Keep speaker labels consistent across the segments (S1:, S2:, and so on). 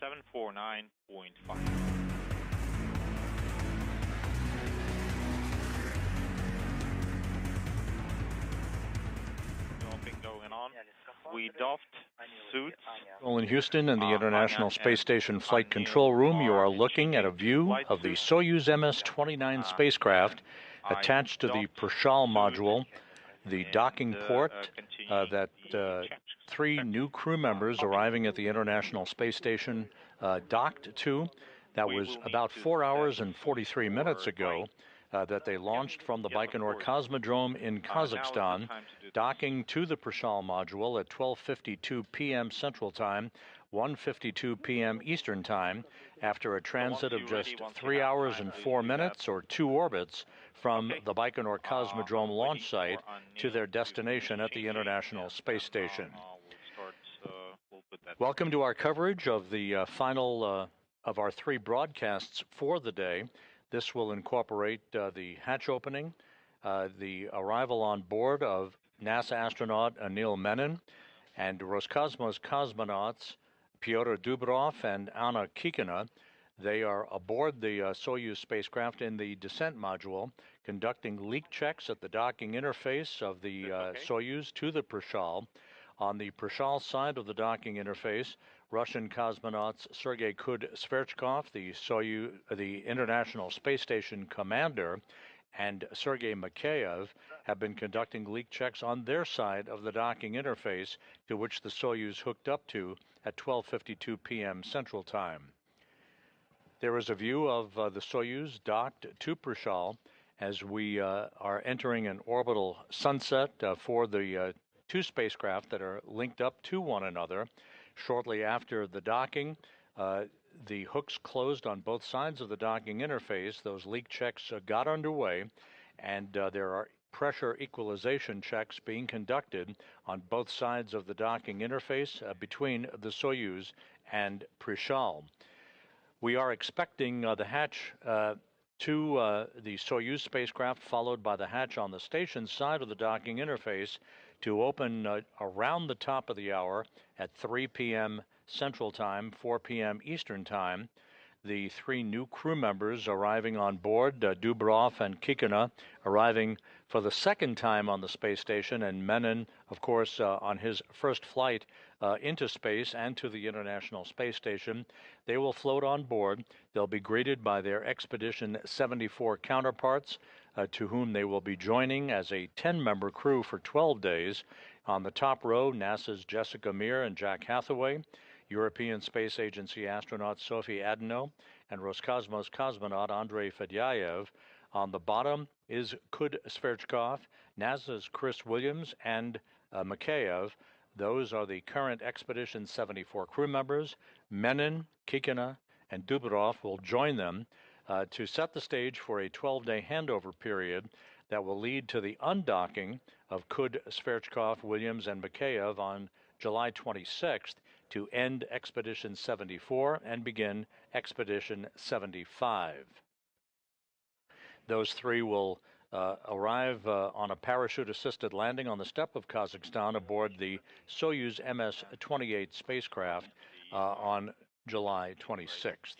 S1: 749.5. Going on. We doffed suits.
S2: Well, in Houston and the International Space Station Flight Control Room, you are looking at a view of the Soyuz MS-29 spacecraft attached to the Prishal module, the docking port that three new crew members arriving at the International Space Station docked to. That was about 4 hours and 43 minutes ago. That they launched from the Baikonur Cosmodrome in Kazakhstan, docking to the Prishal module at 12:52 p.m. Central Time, 1:52 p.m. Eastern Time, after a transit of just 3 hours and 4 minutes, or 2 orbits, from the Baikonur Cosmodrome launch site to their destination at the International Space Station. Welcome to our coverage of the final of our 3 broadcasts for the day. This will incorporate the hatch opening, the arrival on board of NASA astronaut Anil Menon and Roscosmos cosmonauts Pyotr Dubrov and Anna Kikina. They are aboard the Soyuz spacecraft in the descent module, conducting leak checks at the docking interface of the Soyuz to the Prishal. On the Prishal side of the docking interface, Russian cosmonauts Sergei Kud-Sverchkov, the International Space Station commander, and Sergei Mikheyev have been conducting leak checks on their side of the docking interface, to which the Soyuz hooked up to at 12:52 p.m. Central Time. There is a view of the Soyuz docked to Prishal as we are entering an orbital sunset for the 2 spacecraft that are linked up to one another. Shortly after the docking, the hooks closed on both sides of the docking interface. Those leak checks got underway, and there are pressure equalization checks being conducted on both sides of the docking interface between the Soyuz and Prishal. We are expecting the hatch to the Soyuz spacecraft, followed by the hatch on the station side of the docking interface, to open around the top of the hour at 3 p.m. Central Time, 4 p.m. Eastern Time. The 3 new crew members arriving on board, Dubrov and Kikina, arriving for the second time on the space station, and Menon, of course, on his first flight into space and to the International Space Station. They will float on board. They'll be greeted by their Expedition 74 counterparts, to whom they will be joining as a 10-member crew for 12 days. On the top row, NASA's Jessica Meir and Jack Hathaway, European Space Agency astronaut Sophie Adano, and Roscosmos cosmonaut Andrei Fedyaev. On the bottom is Kud-Sverchkov, NASA's Chris Williams, and Mikheyev. Those are the current Expedition 74 crew members. Menon, Kikina, and Dubrov will join them to set the stage for a 12-day handover period that will lead to the undocking of Kud-Sverchkov, Williams, and Mikheyev on July 26th to end Expedition 74 and begin Expedition 75. Those 3 will arrive on a parachute-assisted landing on the steppe of Kazakhstan aboard the Soyuz MS-28 spacecraft on July 26th.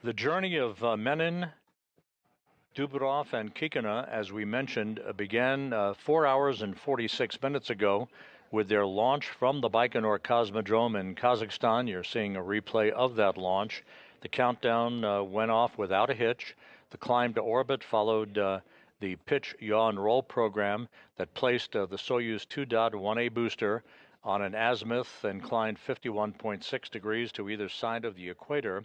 S2: The journey of Menon, Dubrov, and Kikina, as we mentioned, began 4 hours and 46 minutes ago with their launch from the Baikonur Cosmodrome in Kazakhstan. You're seeing a replay of that launch. The countdown went off without a hitch. The climb to orbit followed the pitch, yaw, and roll program that placed the Soyuz 2.1A booster on an azimuth inclined 51.6 degrees to either side of the equator.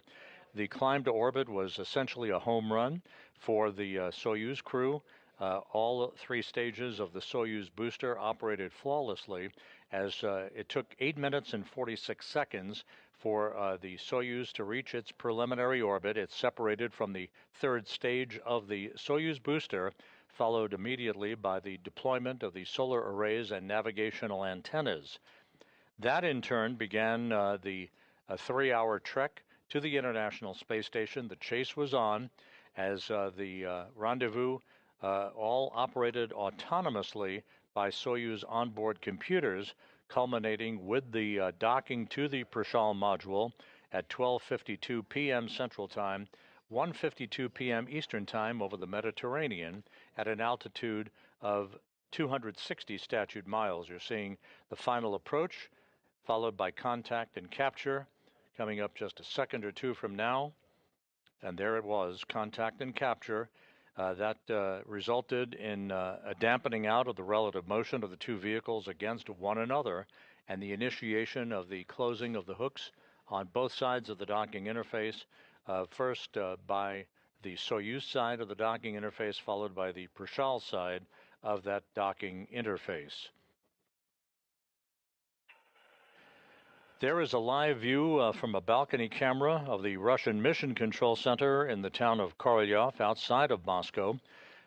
S2: The climb to orbit was essentially a home run for the Soyuz crew. All 3 stages of the Soyuz booster operated flawlessly, as it took 8 minutes and 46 seconds for the Soyuz to reach its preliminary orbit. It separated from the 3rd stage of the Soyuz booster, followed immediately by the deployment of the solar arrays and navigational antennas. That in turn began the 3-hour trek to the International Space Station. The chase was on as the rendezvous all operated autonomously by Soyuz onboard computers, culminating with the docking to the Prishal module at 12:52 p.m. Central Time, 1:52 p.m. Eastern Time over the Mediterranean at an altitude of 260 statute miles. You're seeing the final approach, followed by contact and capture, coming up just a second or two from now. And there it was, contact and capture. That resulted in a dampening out of the relative motion of the two vehicles against one another and the initiation of the closing of the hooks on both sides of the docking interface, first by the Soyuz side of the docking interface, followed by the Prishal side of that docking interface. There is a live view from a balcony camera of the Russian Mission Control Center in the town of Korolyov outside of Moscow,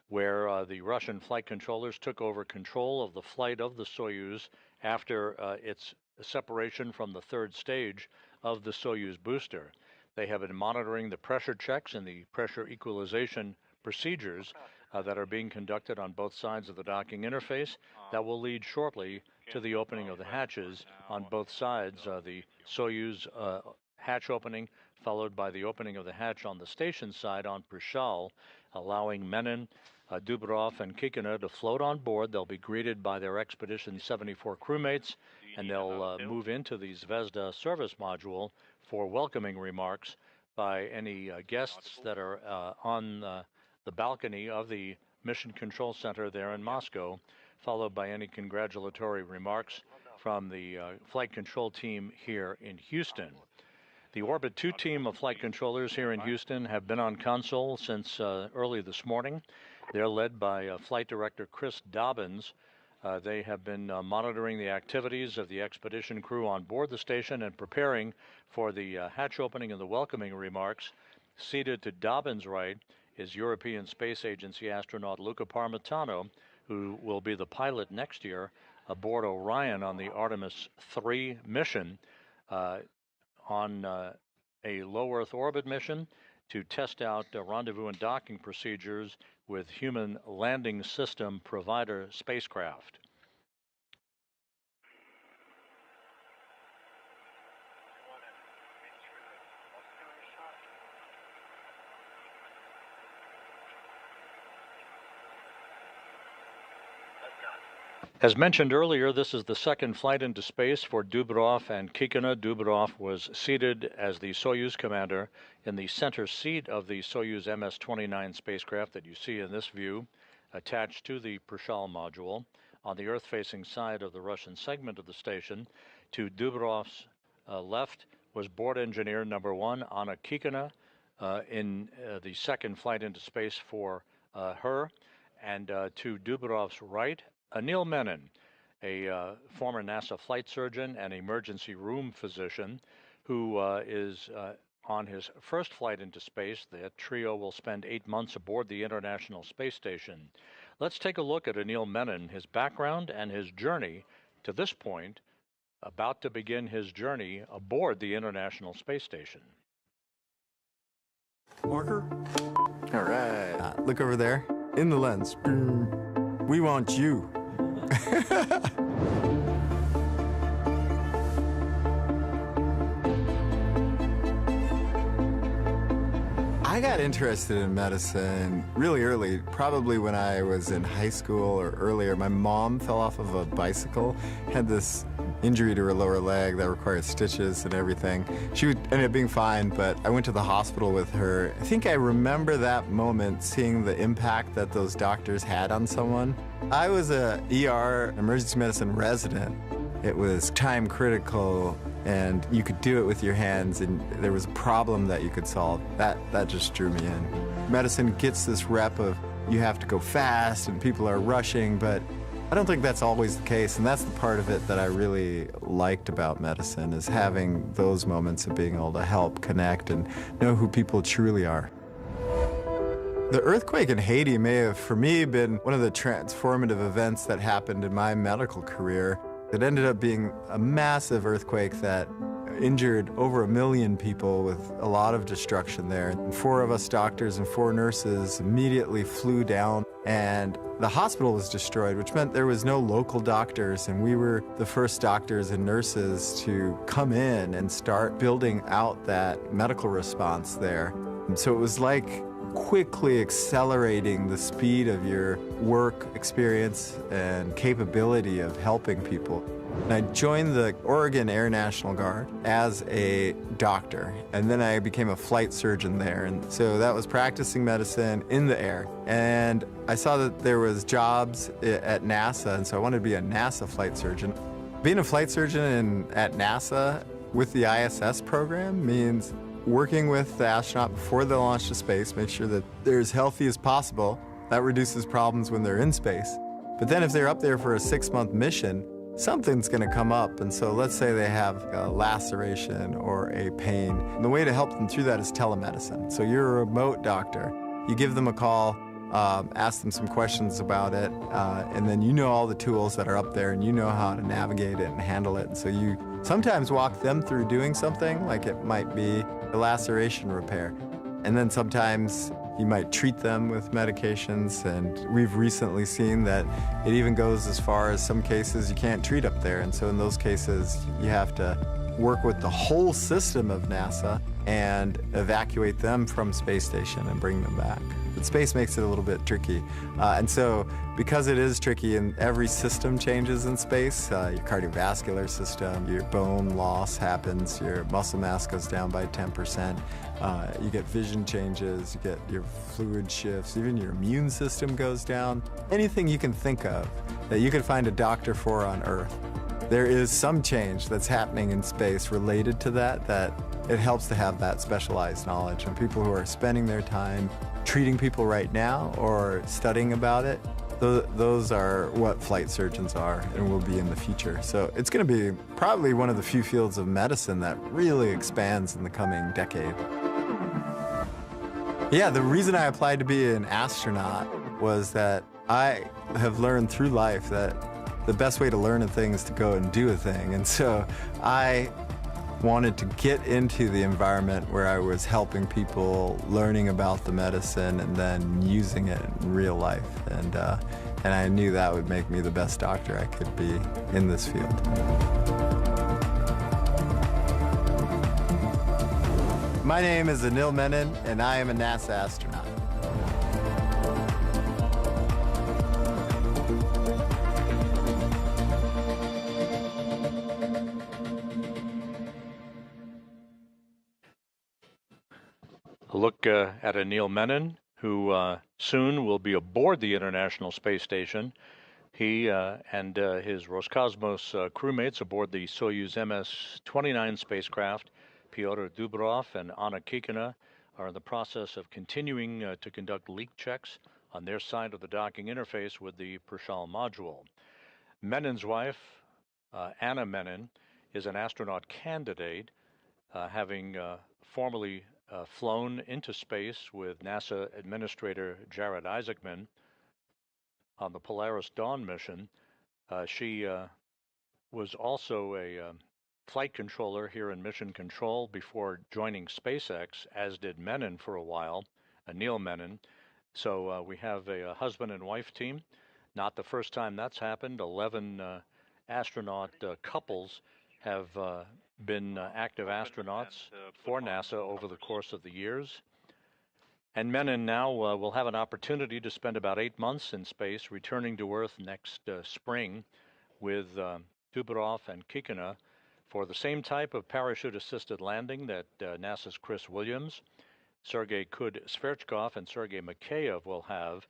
S2: where the Russian flight controllers took over control of the flight of the Soyuz after its separation from the third stage of the Soyuz booster. They have been monitoring the pressure checks and the pressure equalization procedures that are being conducted on both sides of the docking interface. That will lead shortly to the opening of the hatches on both sides, the Soyuz hatch opening, followed by the opening of the hatch on the station side on Prishal, allowing Menin, Dubrov, and Kikina to float on board. They'll be greeted by their Expedition 74 crewmates, and they'll move into the Zvezda service module for welcoming remarks by any guests that are on the balcony of the Mission Control Center there in Moscow, followed by any congratulatory remarks from the flight control team here in Houston. The Orbit 2 team of flight controllers here in Houston have been on console since early this morning. They're led by Flight Director Chris Dobbins. They have been monitoring the activities of the expedition crew on board the station and preparing for the hatch opening and the welcoming remarks. Seated to Dobbins' right is European Space Agency astronaut Luca Parmitano, who will be the pilot next year aboard Orion on the Artemis 3 mission on a low Earth orbit mission to test out rendezvous and docking procedures with human landing system provider spacecraft. As mentioned earlier, this is the second flight into space for Dubrov and Kikina. Dubrov was seated as the Soyuz commander in the center seat of the Soyuz MS-29 spacecraft that you see in this view, attached to the Prishal module. On the Earth-facing side of the Russian segment of the station, to Dubrov's left was board engineer number 1, Anna Kikina, in the second flight into space for her, and to Dubrov's right, Neil Menin, a former NASA flight surgeon and emergency room physician who is on his first flight into space. The trio will spend 8 months aboard the International Space Station. Let's take a look at Anil Menin, his background and his journey to this point, about to begin his journey aboard the International Space Station.
S3: Marker? All right. Look over there. In the lens. We want you. I got interested in medicine really early, probably when I was in high school or earlier. My mom fell off of a bicycle, had this injury to her lower leg that required stitches and everything. She ended up being fine, but I went to the hospital with her. I think I remember that moment, seeing the impact that those doctors had on someone. I was a ER emergency medicine resident. It was time critical, and you could do it with your hands, and there was a problem that you could solve. That just drew me in. Medicine gets this rep of you have to go fast and people are rushing, but I don't think that's always the case, and that's the part of it that I really liked about medicine, is having those moments of being able to help connect and know who people truly are. The earthquake in Haiti may have, for me, been one of the transformative events that happened in my medical career. It ended up being a massive earthquake that injured over 1 million people with a lot of destruction there. And 4 of us doctors and 4 nurses immediately flew down, and the hospital was destroyed, which meant there was no local doctors, and we were the first doctors and nurses to come in and start building out that medical response there. And so it was like quickly accelerating the speed of your work experience and capability of helping people. And I joined the Oregon Air National Guard as a doctor, and then I became a flight surgeon there. And so that was practicing medicine in the air. And I saw that there was jobs at NASA, and so I wanted to be a NASA flight surgeon. Being a flight surgeon at NASA with the ISS program means working with the astronaut before they launch to space, make sure that they're as healthy as possible. That reduces problems when they're in space. But then if they're up there for a 6-month mission, something's going to come up. And so let's say they have a laceration or a pain. And the way to help them through that is telemedicine. So you're a remote doctor. You give them a call, ask them some questions about it, and then you know all the tools that are up there and you know how to navigate it and handle it. And so you sometimes walk them through doing something, like it might be a laceration repair. And then sometimes you might treat them with medications, and we've recently seen that it even goes as far as some cases you can't treat up there. And so in those cases, you have to work with the whole system of NASA and evacuate them from space station and bring them back. But space makes it a little bit tricky. And so because it is tricky and every system changes in space, your cardiovascular system, your bone loss happens, your muscle mass goes down by 10%, you get vision changes, you get your fluid shifts, even your immune system goes down. Anything you can think of that you could find a doctor for on Earth, there is some change that's happening in space related to that it helps to have that specialized knowledge. And people who are spending their time treating people right now or studying about it, those are what flight surgeons are and will be in the future. So it's going to be probably one of the few fields of medicine that really expands in the coming decade. Yeah, the reason I applied to be an astronaut was that I have learned through life that the best way to learn a thing is to go and do a thing. And so I wanted to get into the environment where I was helping people, learning about the medicine, and then using it in real life. And I knew that would make me the best doctor I could be in this field. My name is Anil Menon, and I am a NASA astronaut.
S2: A look at Anil Menon, who soon will be aboard the International Space Station. He and his Roscosmos crewmates aboard the Soyuz MS-29 spacecraft, Pyotr Dubrov and Anna Kikina, are in the process of continuing to conduct leak checks on their side of the docking interface with the Prishal module. Menon's wife, Anna Menon, is an astronaut candidate, having formerly flown into space with NASA Administrator Jared Isaacman on the Polaris Dawn mission. She was also a flight controller here in Mission Control before joining SpaceX, as did Menon for a while, Anil Menon. So we have a husband and wife team. Not the first time that's happened. 11 astronaut couples have been active astronauts for NASA over the course of the years. And Menon now will have an opportunity to spend about 8 months in space, returning to Earth next spring with Dubrov and Kikina for the same type of parachute-assisted landing that NASA's Chris Williams, Sergei Kud-Sverchkov, and Sergei Mikheyev will have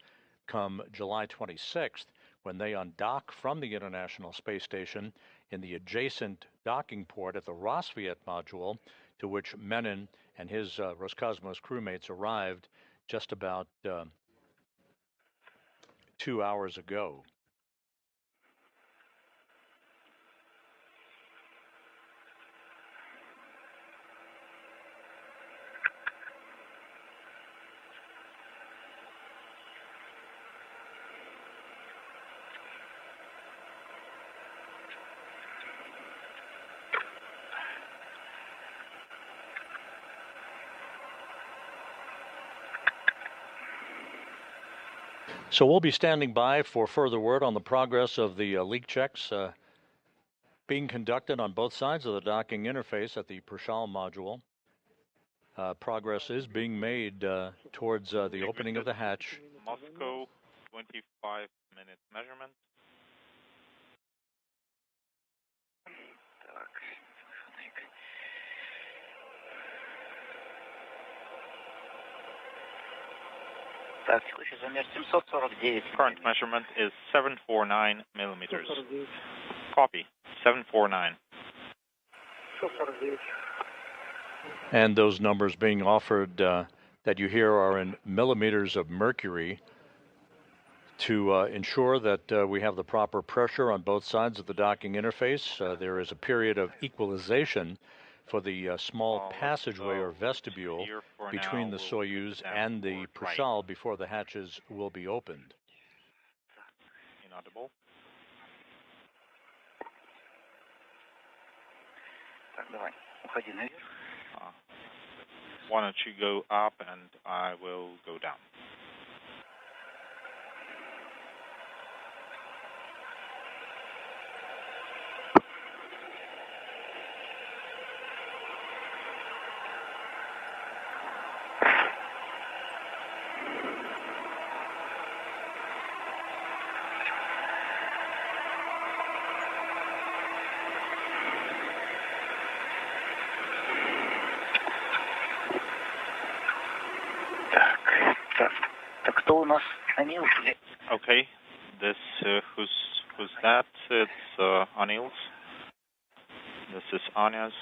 S2: come July 26th, when they undock from the International Space Station in the adjacent docking port at the Rosviet module, to which Menon and his Roscosmos crewmates arrived just about 2 hours ago. So we'll be standing by for further word on the progress of the leak checks being conducted on both sides of the docking interface at the Prashal module. Progress is being made towards the opening of the hatch.
S1: Moscow, 25-minute measurement. Current measurement is 749 millimeters. Copy, 749.
S2: And those numbers being offered that you hear are in millimeters of mercury to ensure that we have the proper pressure on both sides of the docking interface. There is a period of equalization for the small passageway or vestibule between the Soyuz and the Prashal before the hatches will be opened.
S1: Inaudible. Why don't you go up and I will go down. Okay, this who's that? It's Anil's. This is Anya's.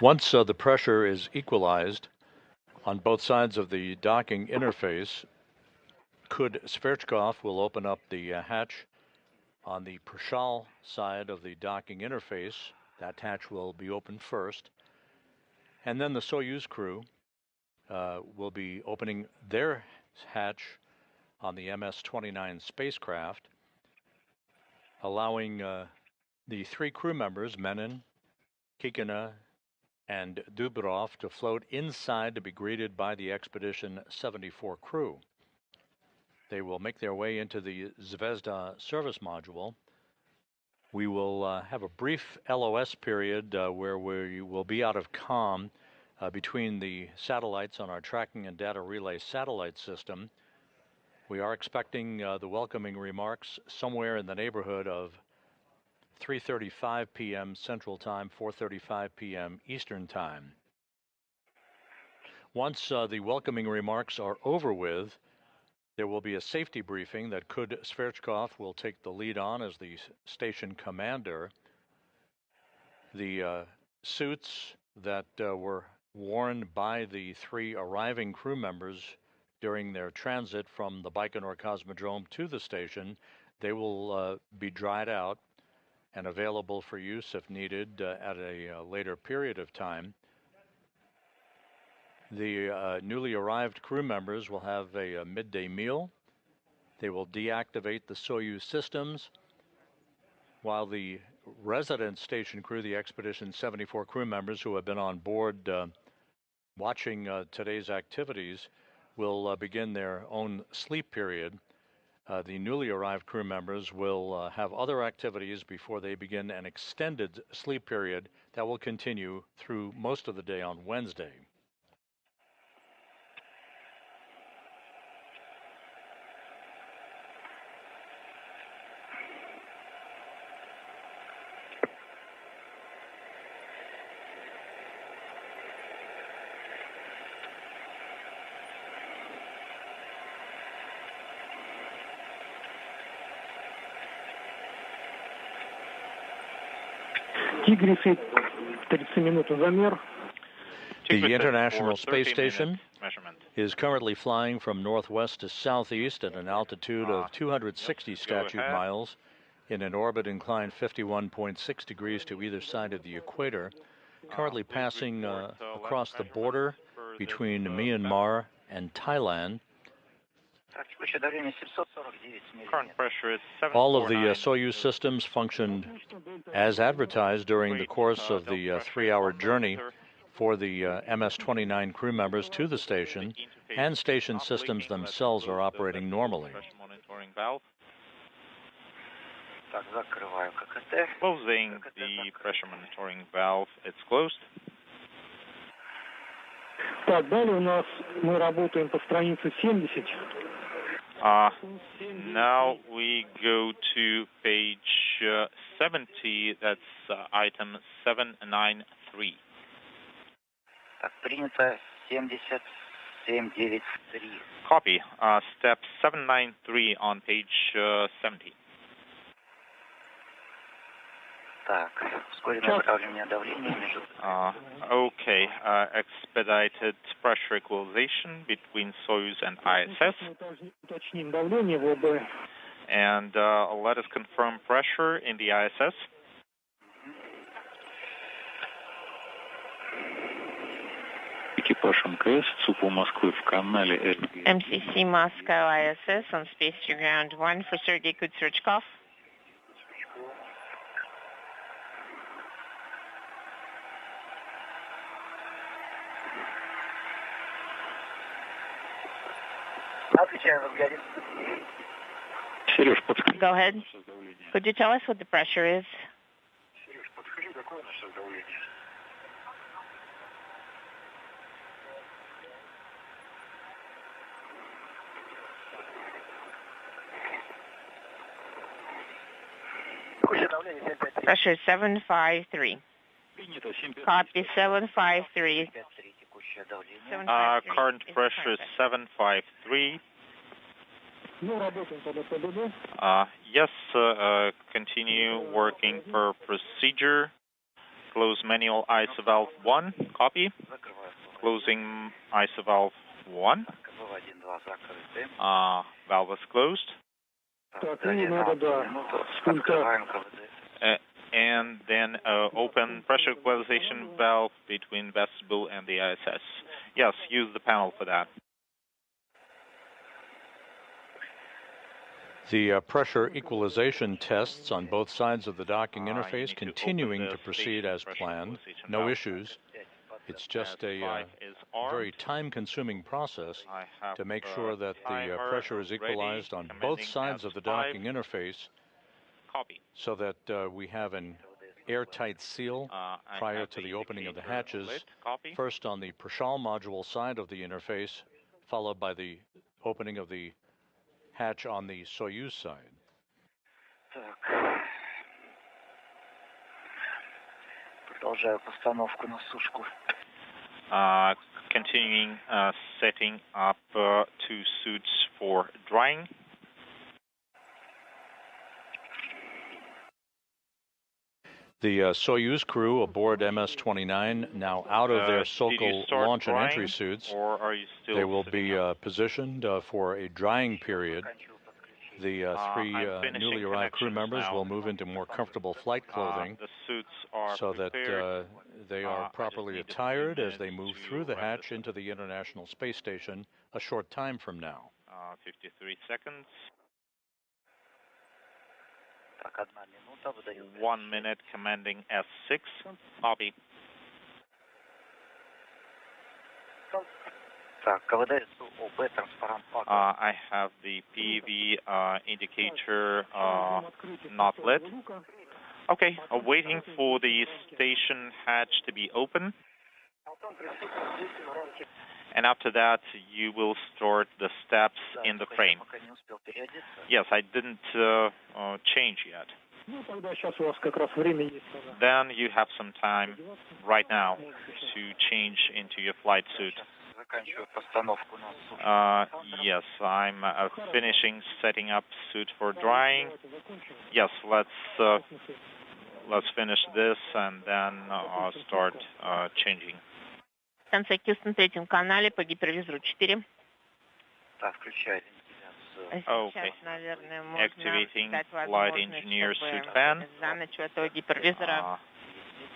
S2: Once the pressure is equalized on both sides of the docking interface, Svechkov will open up the hatch on the Prashal side of the docking interface. That hatch will be opened first. And then the Soyuz crew will be opening their hatch on the MS-29 spacecraft, allowing the three crew members, Menin, Kikina, and Dubrov, to float inside to be greeted by the Expedition 74 crew. They will make their way into the Zvezda service module. We will have a brief LOS period where we will be out of comm between the satellites on our tracking and data relay satellite system. We are expecting the welcoming remarks somewhere in the neighborhood of 3:35 p.m. Central Time, 4:35 p.m. Eastern Time. Once the welcoming remarks are over with, there will be a safety briefing that Svechkov will take the lead on as the station commander. The suits that were worn by the three arriving crew members during their transit from the Baikonur Cosmodrome to the station, they will be dried out and available for use if needed at a later period of time. The newly arrived crew members will have a midday meal. They will deactivate the Soyuz systems, while the resident station crew, the Expedition 74 crew members who have been on board watching today's activities, will begin their own sleep period. The newly arrived crew members will have other activities before they begin an extended sleep period that will continue through most of the day on Wednesday. The International Space Station is currently flying from northwest to southeast at an altitude of 260 statute miles in an orbit inclined 51.6 degrees to either side of the equator, currently passing across the border between Myanmar and Thailand.
S1: Current pressure is 749.
S2: All of the Soyuz systems functioned as advertised during the course of the 3-hour journey for the MS-29 crew members to the station, and station systems themselves are operating normally.
S1: Pressure monitoring valve. Closing the pressure monitoring valve. It's closed.
S4: Так, далее у нас мы работаем по странице 70.
S1: Now we go to page 70. That's item 793.
S5: Так, принято 7793.
S1: Copy. Step 793 on page 70.
S5: Так, ускоренное выравнивание давления между...
S1: Okay. Expedited pressure equalization between Soyuz and ISS.
S4: Уточним давление в ОБ.
S1: And let us confirm pressure in the ISS.
S6: Экипаж МКС ЦУПу Москвы в канале LB.
S7: MCC Moscow ISS on space to ground 1 for Sergei Kutsurichkov.
S6: Сереж, подскажи.
S7: Go ahead. Could you tell us what the pressure is?
S6: Сереж, подскажи, какое у нас сейчас давление?
S7: Pressure 753. Copy 753.
S1: Current pressure is 753.
S4: Мы работаем по ДПБД.
S1: Yes, continue working per procedure. Close manual ISO valve 1. Copy. Closing ISO valve 1. Valve is closed.
S4: Так, ну надо, да, сколько...
S1: And then open pressure equalization valve between vestibule and the ISS. Yes, use the panel for that.
S2: The pressure equalization tests on both sides of the docking
S1: You
S2: interface
S1: need to
S2: continuing
S1: open
S2: to
S1: the
S2: proceed
S1: station
S2: as
S1: pressure
S2: planned.
S1: equalization
S2: No
S1: valve.
S2: issues. It's just a
S1: Light is armed.
S2: very time-consuming process
S1: I have,
S2: to make sure that the
S1: timer
S2: pressure is
S1: ready,
S2: equalized on both
S1: commanding
S2: sides of the
S1: S5.
S2: docking interface
S1: Copy.
S2: so that we have an airtight seal
S1: I
S2: prior
S1: have
S2: to the opening of the
S1: indicator
S2: hatches,
S1: lit. Copy.
S2: first on the Prashal module side of the interface, followed by the opening of the hatch on the Soyuz side.
S5: Так. Продолжаю постановку на сушку.
S1: Continuing setting up 2 suits for drying.
S2: The Soyuz crew aboard MS-29 now out of their
S1: Did you
S2: Sokol
S1: start
S2: launch and entry
S1: drying,
S2: suits.
S1: or are you still
S2: They will
S1: setting
S2: be
S1: up?
S2: positioned for a drying period. The 3
S1: I'm finishing
S2: newly arrived crew
S1: connections
S2: members
S1: now.
S2: will move into more comfortable flight clothing
S1: The suits are
S2: so that
S1: prepared.
S2: they
S1: I
S2: are
S1: just
S2: properly
S1: need a few
S2: attired as they
S1: minutes
S2: move
S1: to
S2: through the
S1: wrap
S2: hatch
S1: this up.
S2: into the International Space Station a short time from now.
S1: 53 seconds.
S5: Так, 1 минута, выдаю.
S1: 1 minute commanding S6. Copy.
S5: Так, КВД ОБ, транспарант АК.
S1: I have the PV indicator not lit. Okay, waiting for the station hatch to be open. And after that, you will start the steps in the frame.
S5: Пока не успел переодеться.
S1: Yes, I didn't change yet.
S4: Ну, тогда сейчас у вас как раз время есть. Тогда.
S1: Then you have some time right now to change into your flight suit.
S5: Заканчиваю постановку на сушку.
S1: Yes, I'm finishing setting up suit for drying. Yes, let's finish this and then start changing.
S7: Станция Хьюстон, третьем канале по гипервизору 4.
S5: Да, включай
S1: Okay.
S7: Сейчас, наверное, можно
S1: Activating
S7: дать
S1: Flight
S7: возможность,
S1: Engineer
S7: чтобы
S1: Suit Fan.
S7: за ночь у этого гипервизора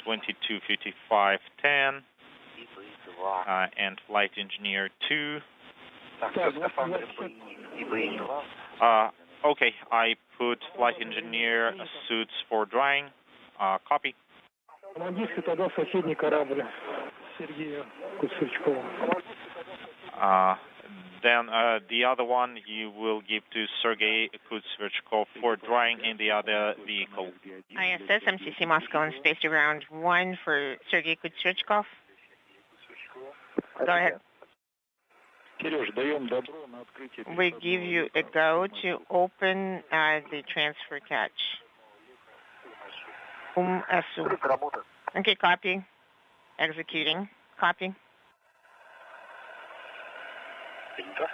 S1: 225510
S5: и БИ-2.
S1: and Flight Engineer 2.
S5: Так, все, скафандры БИ и БИ-2.
S1: Okay, I put Flight Engineer suits for drying. Copy.
S4: Командирский тогда соседний корабль Сергея Куцевичкова.
S1: Then the other one you will give to Sergei Kutsverchkov for drying in the other vehicle.
S7: ISS MCC Moscow on space to ground 1 for Sergei Kutsverchkov. Go ahead.
S6: Сереж, даем добро на открытие.
S7: We give you a go to open the transfer catch. SU. Okay, copy. Executing. Copy.
S5: Принято.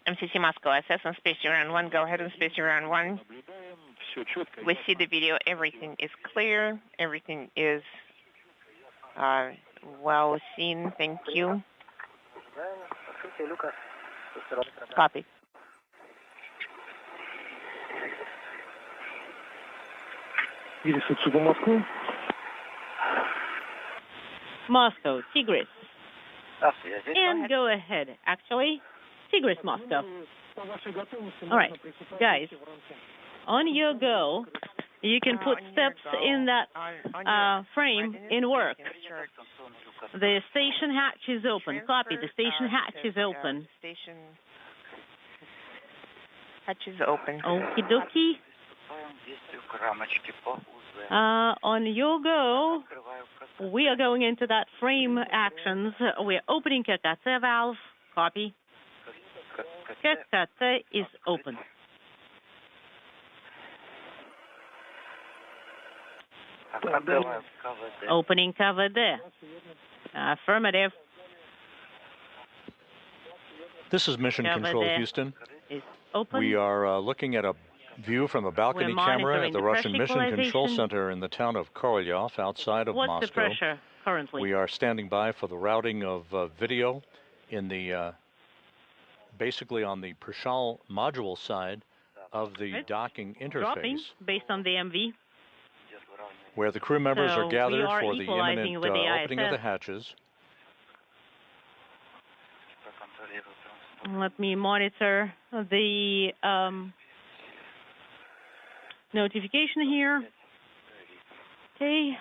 S7: MCC Moscow SS on space ground 1. Go ahead on space ground 1. We see the video. Everything is clear. Everything is well seen. Thank you. Copy.
S8: Moscow, Tigris. And go ahead. Actually, Tigris, Moscow. All right, guys, on your go, you can put steps in that frame in work. The station hatch is open. Copy. The station hatch is open.
S7: Station hatch is open.
S8: Okie dokie. On your go, we are going into that frame actions. We're opening KKT valve. Copy. KKT is open. Opening cover there. Affirmative.
S2: This is Mission
S8: Cover
S2: Control,
S8: there
S2: Houston.
S8: is open.
S2: We are looking at a view from a balcony camera at
S8: monitoring
S2: the
S8: the
S2: Russian
S8: pressure
S2: Mission Control
S8: equalization.
S2: Center in the town of Korolyov, outside of
S8: What's
S2: Moscow.
S8: the pressure currently?
S2: We are standing by for the routing of video in the basically on the Prishal module side of the
S8: Right.
S2: docking interface,
S8: Dropping based on the MV.
S2: where the crew members
S8: So
S2: are gathered
S8: we are
S2: for the
S8: equalizing
S2: imminent
S8: with the
S2: opening of the
S8: ISS.
S2: hatches.
S8: Let me monitor the notification here. Okay.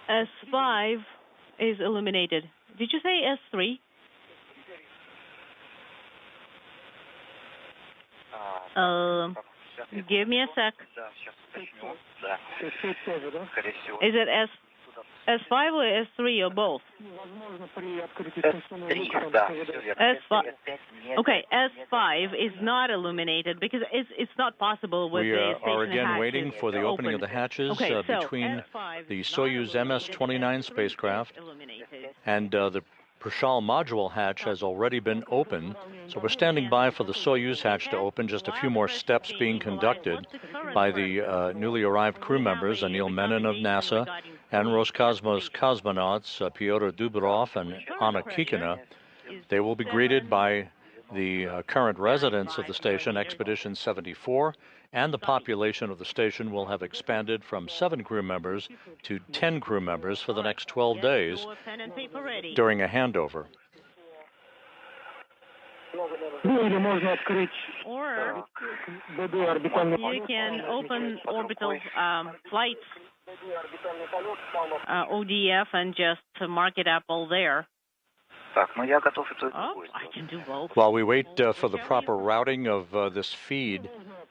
S8: S5 is illuminated. Did you say S3? Give me a sec. Is it S5 or S3 or both? S5. Okay, S5 is not illuminated because it's not possible with
S2: We
S8: the
S2: are
S8: station
S2: again
S8: hatches
S2: waiting for the opening of the hatches
S8: Okay, so
S2: between
S8: S5
S2: the
S8: is
S2: Soyuz
S8: not illuminated,
S2: MS-29
S8: S3
S2: spacecraft
S8: is illuminated.
S2: and the Prishal module hatch has already been opened, so we're standing by for the Soyuz hatch to open. Just a few more steps being conducted by the newly arrived crew members, Anil Menon of NASA, and Roscosmos cosmonauts Pyotr Dubrov and Anna Kikina. They will be greeted by the current residents of the station, Expedition 74, and the population of the station will have expanded from 7 crew members to 10 crew members for the next 12 days during a handover.
S8: Or you can open orbital flights, ODF, and just mark it up all there. Oh, I can do both.
S2: While we wait for the proper routing of this feed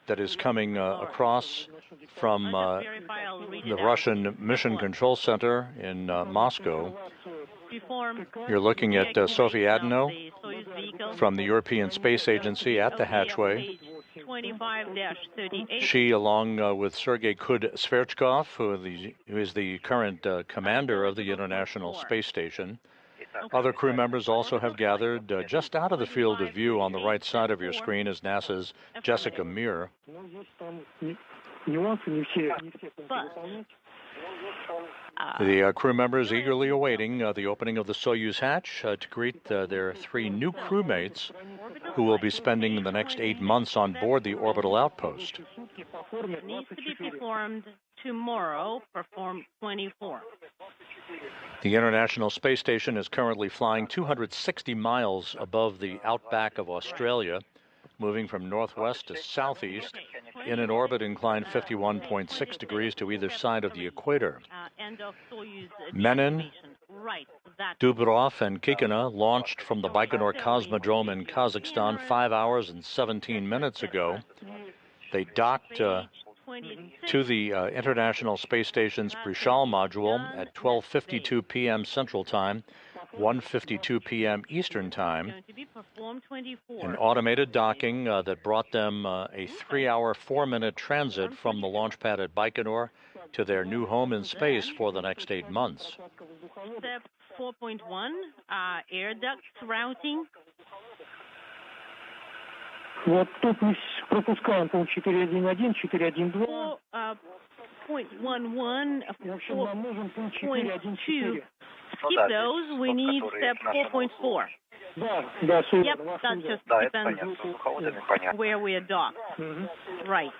S2: that is coming across from the Russian Mission Control Center in Moscow, you're looking at Sophie Adano from the European Space Agency at the hatchway. She, along with Sergei Kud-Sverchkov, who is the current commander of the International Space Station. Other crew members also have gathered just out of the field of view on the right side of your screen is NASA's Jessica Meir. The crew members eagerly awaiting the opening of the Soyuz hatch to greet their 3 new crewmates who will be spending the next 8 months on board the orbital outpost.
S8: Needs to be performed tomorrow, perform 24.
S2: The International Space Station is currently flying 260 miles above the outback of Australia, moving from northwest to southeast in an orbit inclined 51.6 degrees to either side of the equator. Menon, Dubrov, and Kikina launched from the Baikonur Cosmodrome in Kazakhstan 5 hours and 17 minutes ago. They docked to the International Space Station's Prishal module at 12:52 p.m. Central Time, 1:52 p.m. Eastern Time, an automated docking that brought them a 3-hour, 4-minute transit from the launch pad at Baikonur to their new home in space for the next 8 months.
S8: step 4.1, air ducts routing.
S4: Вот тут мы пропускаем пункт 4.1.1, 4.1.2.
S8: 4.11,
S4: В общем, нам нужен пункт 4.1.4.
S8: Skip those, we need step 4.4.
S4: Да, все
S8: Yep,
S4: верно.
S8: that just
S5: Да, это
S8: depends
S5: понятно. С воздуховодами понятно.
S8: where we are docked. Right.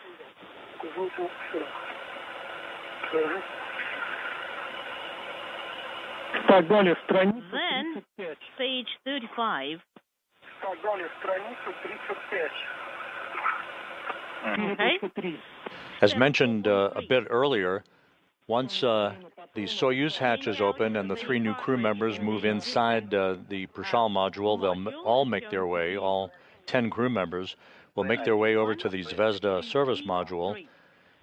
S4: Так, далее, страница
S8: Then,
S4: 35.
S8: page 35.
S4: Так, далее, страница 35.
S8: Okay.
S4: 4.3.
S2: As mentioned a bit earlier, once the Soyuz hatch is open and the 3 new crew members move inside the Prishal module, they'll all make their way, all 10 crew members will make their way over to the Zvezda service module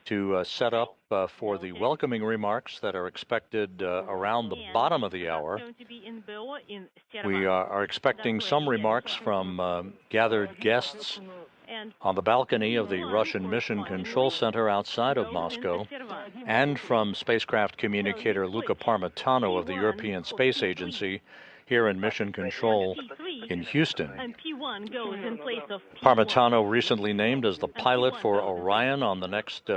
S2: to set up for the welcoming remarks that are expected around the bottom of the hour. We are expecting some remarks from gathered guests on the balcony of the Russian Mission Control Center outside of Moscow, and from spacecraft communicator Luca Parmitano of the European Space Agency here in Mission Control in Houston. Parmitano recently named as the pilot for Orion on the next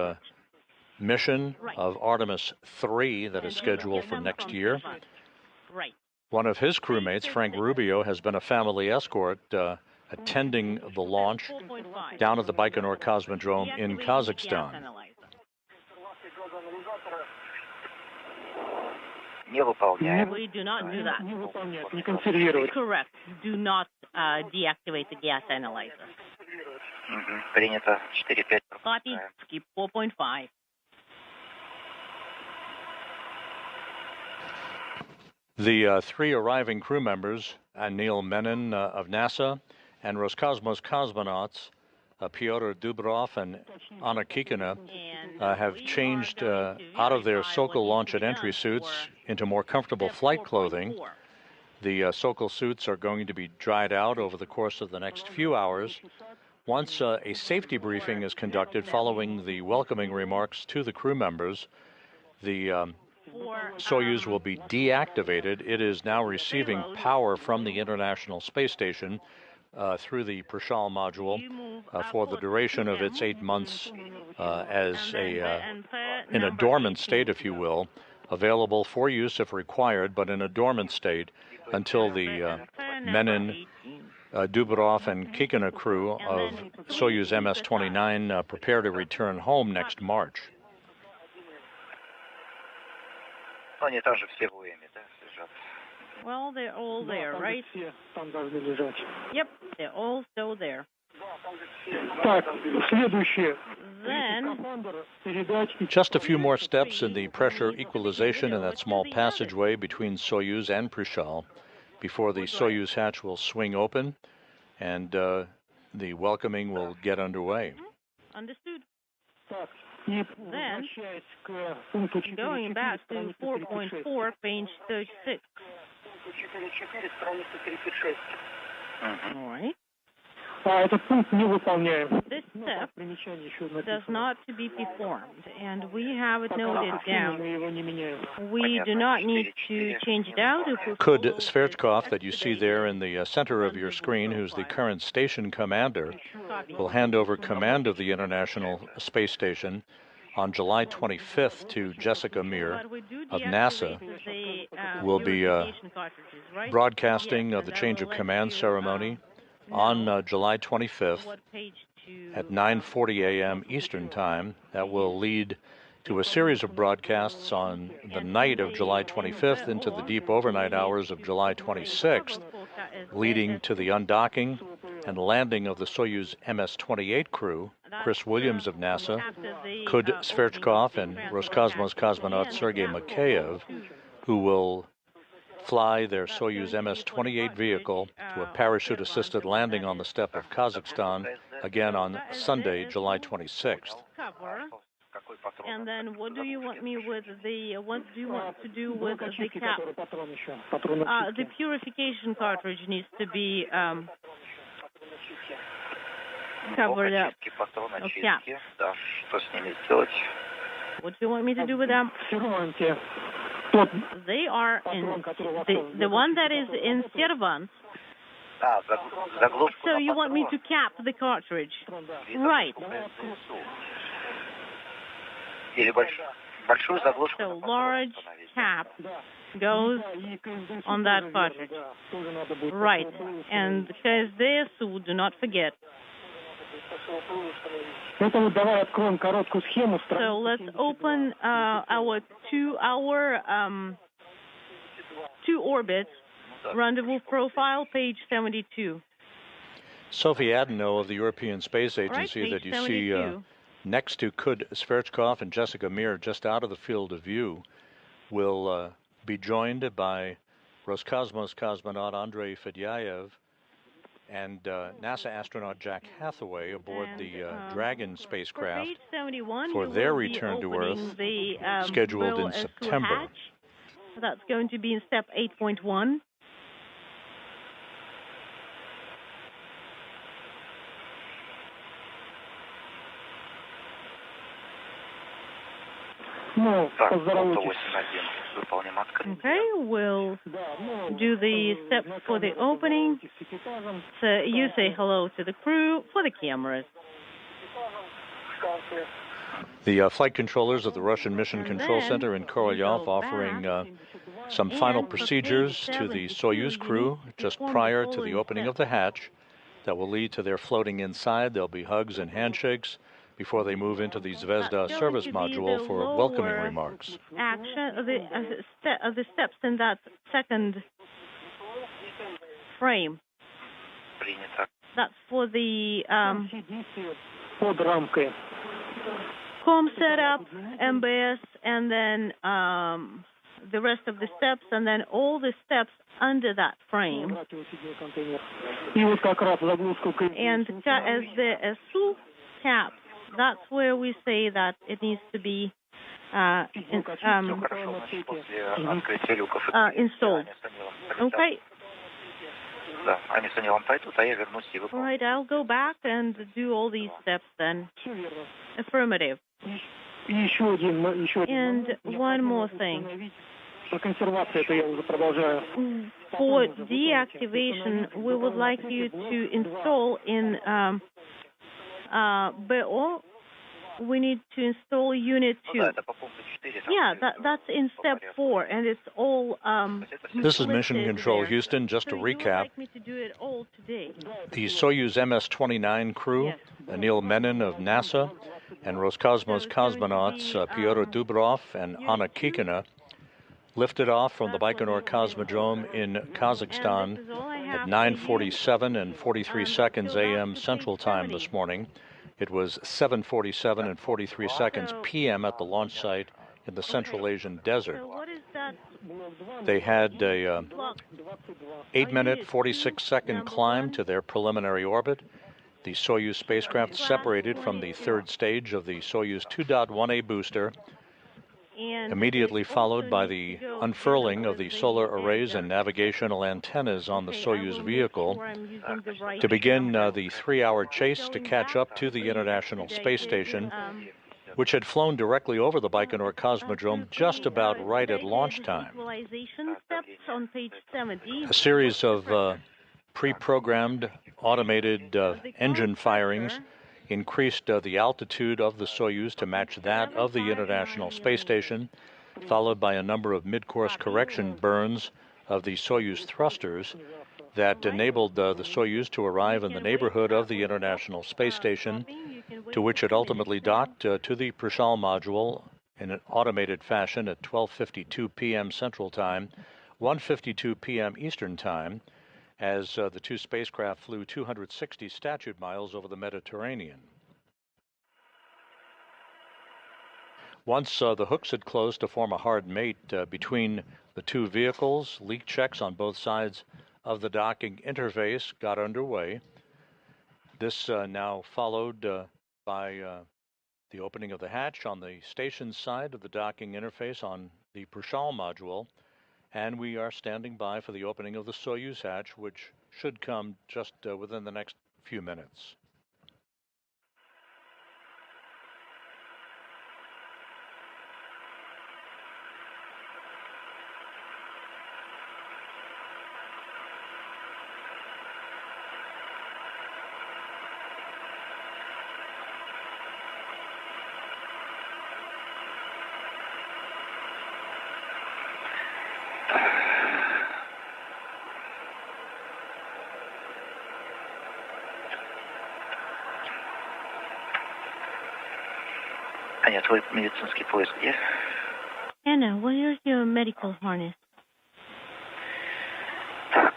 S2: mission of Artemis 3 that is scheduled for next year. One of his crewmates, Frank Rubio, has been a family escort attending the launch down at the Baikonur Cosmodrome in Kazakhstan.
S8: We do not do that.
S4: Не консервировать.
S8: Correct. Do not deactivate the gas analyzer.
S5: Принято. 4.5.
S8: Copy. Skip 4.5.
S2: The 3 arriving crew members, Neil Menon of NASA, and Roscosmos cosmonauts, Pyotr Dubrov and Anna Kikina, have changed out of their Sokol launch and entry suits into more comfortable flight clothing. The Sokol suits are going to be dried out over the course of the next few hours. Once a safety briefing is conducted following the welcoming remarks to the crew members, the Soyuz will be deactivated. It is now receiving power from the International Space Station through the Prishal module for the duration of its 8 months as in a dormant state, if you will, available for use if required, but in a dormant state until the Menon, Dubrov, and Kikina crew of Soyuz MS-29 prepare to return home next March.
S5: Они там же все в УЭМе, да, лежат.
S8: Well, they're all there, right? Yep, they're all still there.
S4: Then,
S2: just a few more steps in the pressure equalization in that small passageway between Soyuz and Prishal before the Soyuz hatch will swing open and the welcoming will get underway.
S8: Understood. Then, going back to 4.4, page 36. All right. This step does not to be performed, and we have it noted down. We do not need to change it out.
S2: Kud Sverchkov, that you see there in the center of your screen, who's the current station commander, will hand over command of the International Space Station on July 25th to Jessica Meir of NASA. Will be broadcasting the change of command ceremony on July 25th at 9:40 a.m. Eastern Time. That will lead to a series of broadcasts on the night of July 25th into the deep overnight hours of July 26th, leading to the undocking and landing of the Soyuz MS-28 crew, Chris Williams of NASA, Kud Sverchkov, and Roscosmos cosmonaut Sergei Mikheyev, who will fly their Soyuz MS-28 vehicle to a parachute-assisted landing on the steppe of Kazakhstan, again on Sunday, July 26th.
S8: And then what do you want me with the, what do you want to do with the cap? The purification cartridge needs to be covered up. Okay. What do you want me to do with them? They are in the one that is in servants. So you want me to cap the cartridge? Right. So large cap goes on that cartridge. Right. And because this, do not forget. So let's open our two orbits rendezvous profile, page 72.
S2: Sophie Adano of the European Space Agency,
S8: right,
S2: that you
S8: 72.
S2: see next to Kud Sverchkov and Jessica Meir, just out of the field of view, will be joined by Roscosmos cosmonaut Andrei Fedyaev and NASA astronaut Jack Hathaway aboard the Dragon spacecraft for their return to Earth, scheduled in September.
S8: Hatch. That's going to be in step 8.1. Okay, we'll do the steps for the opening. So you say hello to the crew for the cameras.
S2: The flight controllers of the Russian Mission Control Center in Korolyov offering some final procedures to the Soyuz crew just prior to the opening of the hatch that will lead to their floating inside. There'll be hugs and handshakes before they move into the Zvezda service module for welcoming remarks.
S8: Action of the steps in that second frame. That's for the com setup, MBS, and then the rest of the steps, and then all the steps under that frame. And as the SU cap, that's where we say that it needs to be installed. Okay. All right, I'll go back and do all these steps then. Affirmative. And one more thing. For deactivation, we would like you to install in BO. We need to install Unit 2. Yeah, that's in Step 4, and it's all
S2: This is Mission Control
S8: there.
S2: Houston. Just to
S8: So
S2: recap,
S8: you would like me to do it all today.
S2: the Soyuz MS-29 crew,
S8: Yes.
S2: Anil Menon of NASA, and Roscosmos
S8: So
S2: cosmonauts Pyotr Dubrov and Anna Kikina lifted off from the Baikonur Cosmodrome in Kazakhstan at 9:47 and 43 seconds a.m. Central Time this morning. It was 7:47 and 43 seconds p.m. at the launch site in the Central Asian desert.
S8: So what is that?
S2: They had a 8-minute, 46-second climb to their preliminary orbit. The Soyuz spacecraft separated from the third stage of the Soyuz 2.1A booster, immediately followed by the unfurling of the solar arrays and navigational antennas on the Soyuz vehicle to begin the 3-hour chase to catch up to the International Space Station, which had flown directly over the Baikonur Cosmodrome just about right at launch time. A series of pre-programmed automated engine firings increased the altitude of the Soyuz to match that of the International Space Station, followed by a number of mid-course correction burns of the Soyuz thrusters that enabled the Soyuz to arrive in the neighborhood of the International Space Station, to which it ultimately docked to the Prishal module in an automated fashion at 12:52 p.m. Central Time, 1:52 p.m. Eastern Time, as the two spacecraft flew 260 statute miles over the Mediterranean. Once the hooks had closed to form a hard mate between the two vehicles, leak checks on both sides of the docking interface got underway. This now followed by the opening of the hatch on the station side of the docking interface on the Prishal module, and we are standing by for the opening of the Soyuz hatch, which should come just within the next few minutes.
S5: Аня, твой медицинский поиск где?
S8: Anna, where's your medical harness?
S5: Так.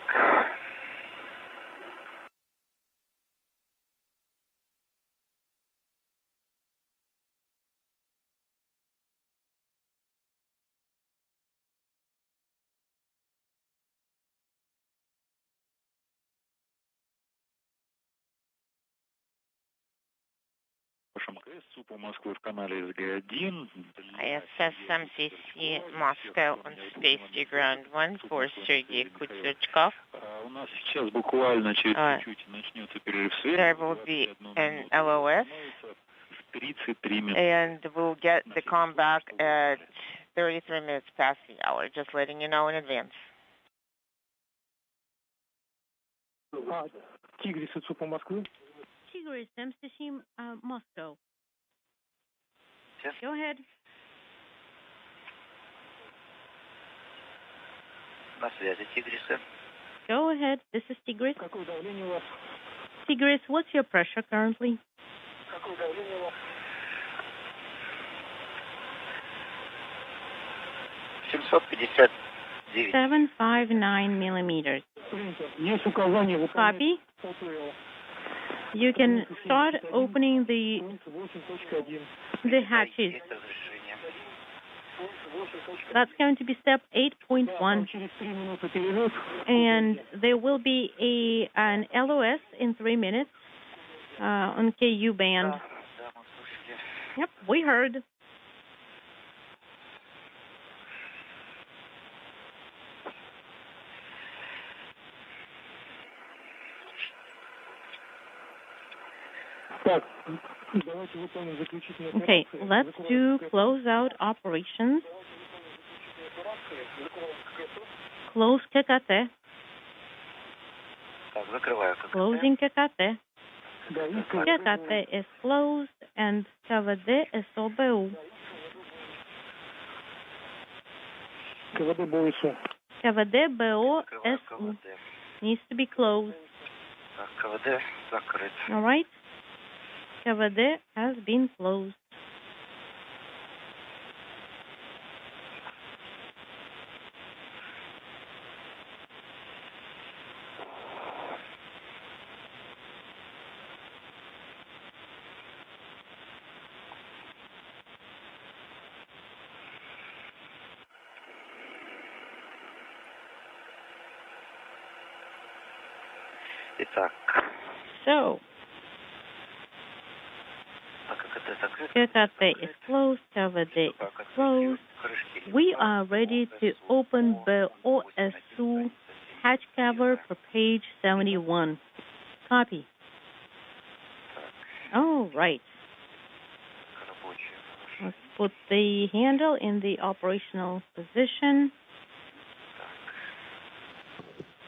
S6: МКС, СУПа Москвы в канале СГ-1.
S7: ISS MCC Moscow on Space Ground 1 for Sergei Kutsuchkov.
S6: У нас сейчас буквально через чуть-чуть начнется перерыв света.
S7: There will be an LOS,
S6: 33 минуты.
S7: and we'll get the call back at 33 minutes past the hour, just letting you know in advance.
S4: Тигрис и ЦУПа Москвы.
S8: Tigris, MCC Moscow.
S5: Yes.
S8: Go ahead.
S5: На связи, Тигрисы.
S8: Go ahead. This is Tigris.
S4: Какое давление у вас?
S8: Tigris, what's your pressure currently?
S4: Какое давление у вас?
S5: 759.
S8: 759 millimeters.
S4: Есть указание выполнять.
S8: Copy.
S4: Повторяю.
S8: You can start opening the
S4: 8.1.
S8: hatches.
S5: Есть разрешение.
S8: That's going to be step 8.1.
S4: Через 3 минуты перерыв.
S8: And there will be an LOS in 3 minutes on KU band.
S5: Да, мы слышали.
S8: Yep, we heard.
S4: Так, давайте выполним заключительную
S8: Okay,
S4: операцию.
S8: let's do closeout operations. Close KKT.
S5: Так, закрываю.
S8: Closing KKT.
S4: Да, и
S8: KKT is closed and КВД СОБУ.
S4: КВД БОСУ.
S8: КВД БО
S5: Закрываю
S8: СУ
S5: КВД.
S8: needs to be closed.
S5: Так, КВД закрыт.
S8: All right? КВД has been closed.
S5: Итак,
S8: So,
S5: так как это закрыто,
S8: KKT is closed, КВД is closed. We are ready to open BOSU hatch cover for page 71. Copy. All right. Let's put the handle in the operational position.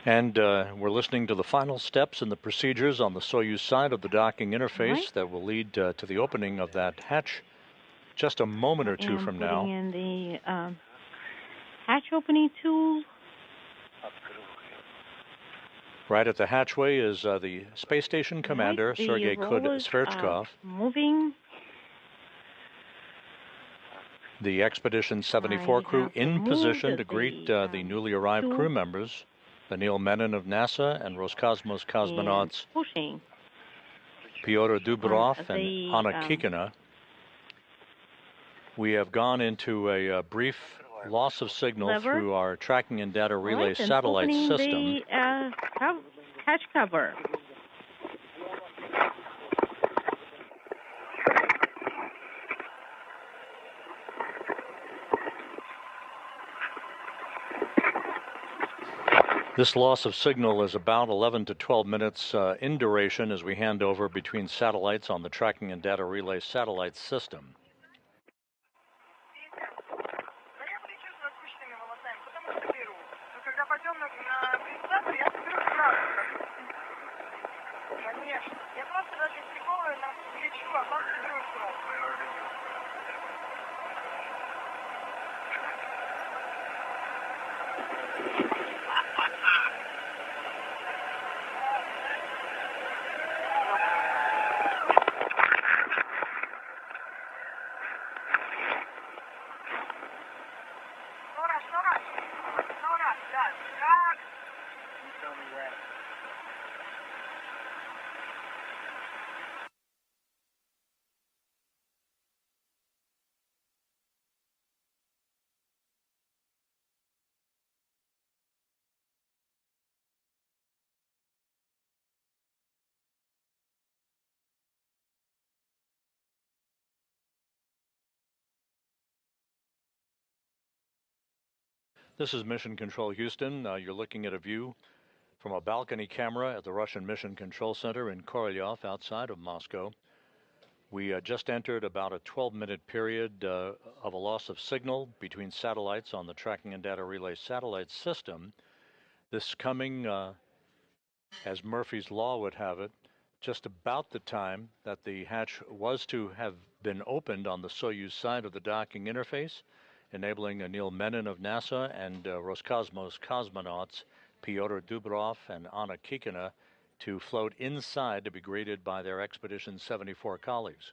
S2: And we're listening to the final steps in the procedures on the Soyuz side of the docking interface
S8: Right.
S2: that will lead to the opening of that hatch just a moment or two
S8: And
S2: from
S8: putting
S2: now.
S8: in the hatch opening tool.
S2: Right at the hatchway is the space station commander,
S8: Right, the
S2: Sergei
S8: rollers are
S2: Sverchkov.
S8: moving.
S2: The Expedition 74
S8: I
S2: crew
S8: have
S2: in
S8: removed
S2: position to
S8: the,
S2: greet the newly arrived
S8: two.
S2: crew members, the Neil Menon of NASA and Roscosmos cosmonauts
S8: And pushing.
S2: Pyotr Dubrov
S8: the,
S2: and Anna Kikina. We have gone into a brief loss of signal
S8: Lever.
S2: through our tracking and data relay
S8: Right, and
S2: satellite
S8: opening
S2: system.
S8: the hatch cover.
S2: This loss of signal is about 11 to 12 minutes in duration as we hand over between satellites on the tracking and data relay satellite system. This is Mission Control Houston. You're looking at a view from a balcony camera at the Russian Mission Control Center in Korolyov outside of Moscow. We just entered about a 12-minute period of a loss of signal between satellites on the Tracking and Data Relay satellite system. This coming, as Murphy's Law would have it, just about the time that the hatch was to have been opened on the Soyuz side of the docking interface, enabling Neil Menon of NASA and Roscosmos cosmonauts Pyotr Dubrov and Anna Kikina to float inside to be greeted by their Expedition 74 colleagues.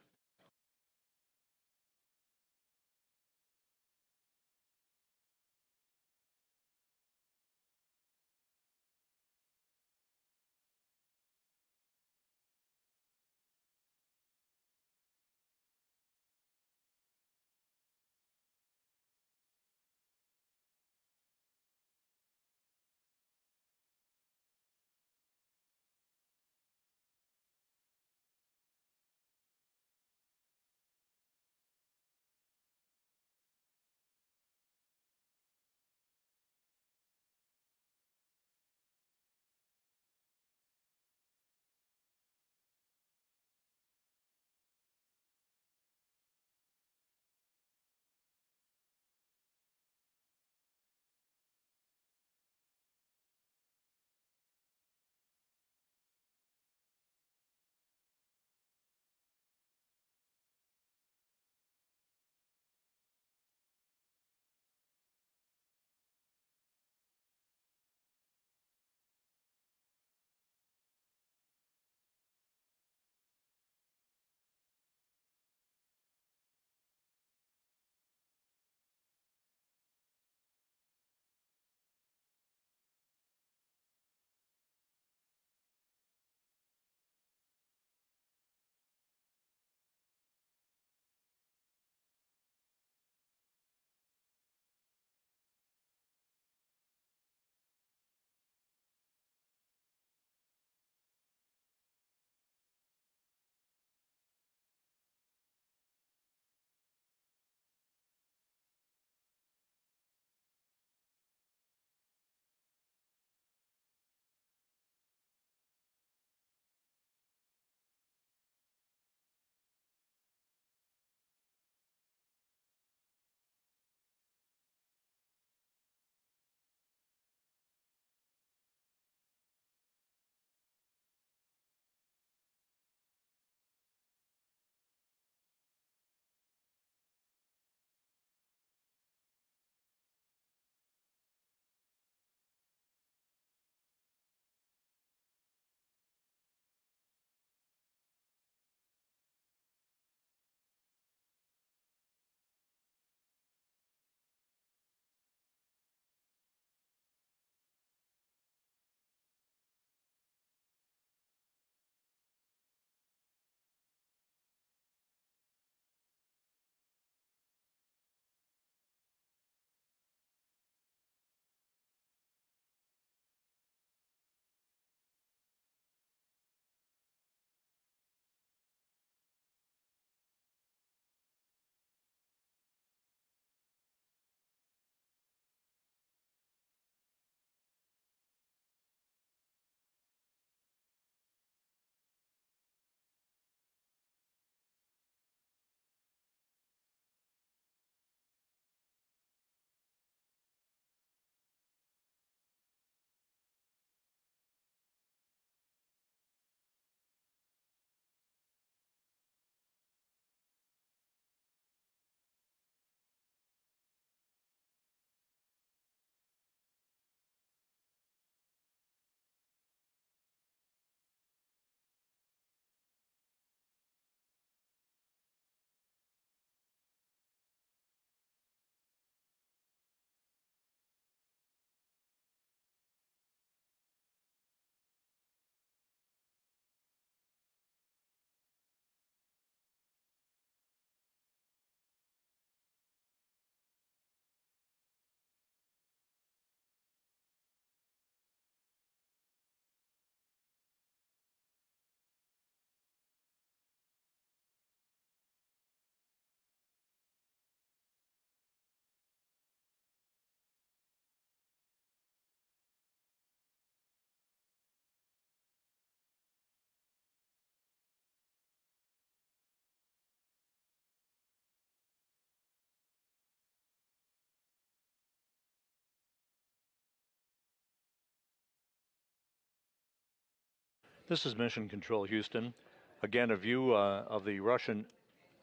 S2: This is Mission Control Houston. Again, a view of the Russian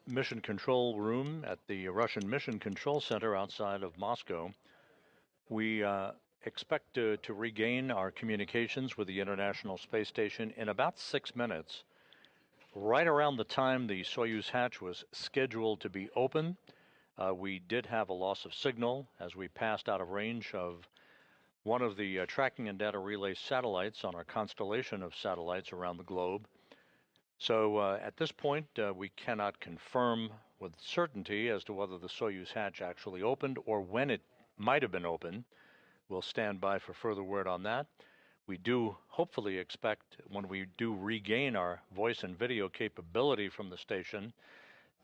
S2: Mission Control Room at the Russian Mission Control Center outside of Moscow. We expect to regain our communications with the International Space Station in about 6 minutes, right around the time the Soyuz hatch was scheduled to be open. We did have a loss of signal as we passed out of range of one of the tracking and data relay satellites on our constellation of satellites around the globe. So at this point, we cannot confirm with certainty as to whether the Soyuz hatch actually opened or when it might have been open. We'll stand by for further word on that. We do hopefully expect, when we do regain our voice and video capability from the station,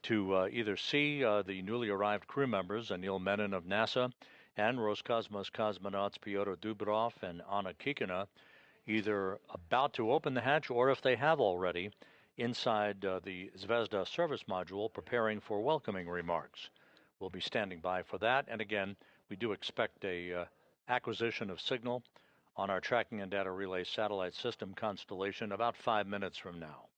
S2: to either see the newly arrived crew members, Anil Menon of NASA, and Roscosmos cosmonauts Pyotr Dubrov and Anna Kikina, either about to open the hatch or, if they have already, inside the Zvezda service module preparing for welcoming remarks. We'll be standing by for that. And again, we do expect a acquisition of signal on our tracking and data relay satellite system constellation about 5 minutes from now.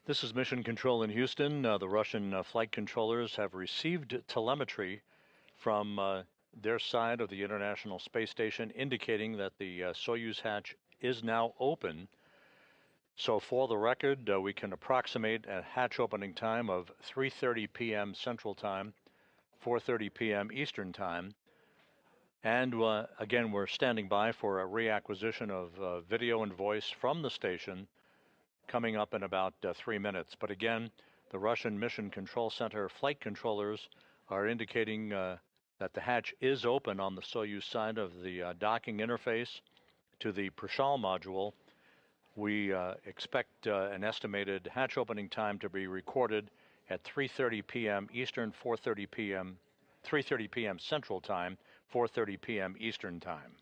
S2: This is Mission Control in Houston. The Russian flight controllers have received telemetry from their side of the International Space Station indicating that the Soyuz hatch is now open. So for the record, we can approximate a hatch opening time of 3:30 p.m. Central Time, 4:30 p.m. Eastern Time. And again, we're standing by for a reacquisition of video and voice from the station coming up in about 3 minutes. But again, the Russian Mission Control Center flight controllers are indicating that the hatch is open on the Soyuz side of the docking interface to the Prishal module. We expect an estimated hatch opening time to be recorded at 3:30 p.m. Eastern, 4:30 p.m. 3:30 p.m. Central Time, 4:30 p.m. Eastern Time.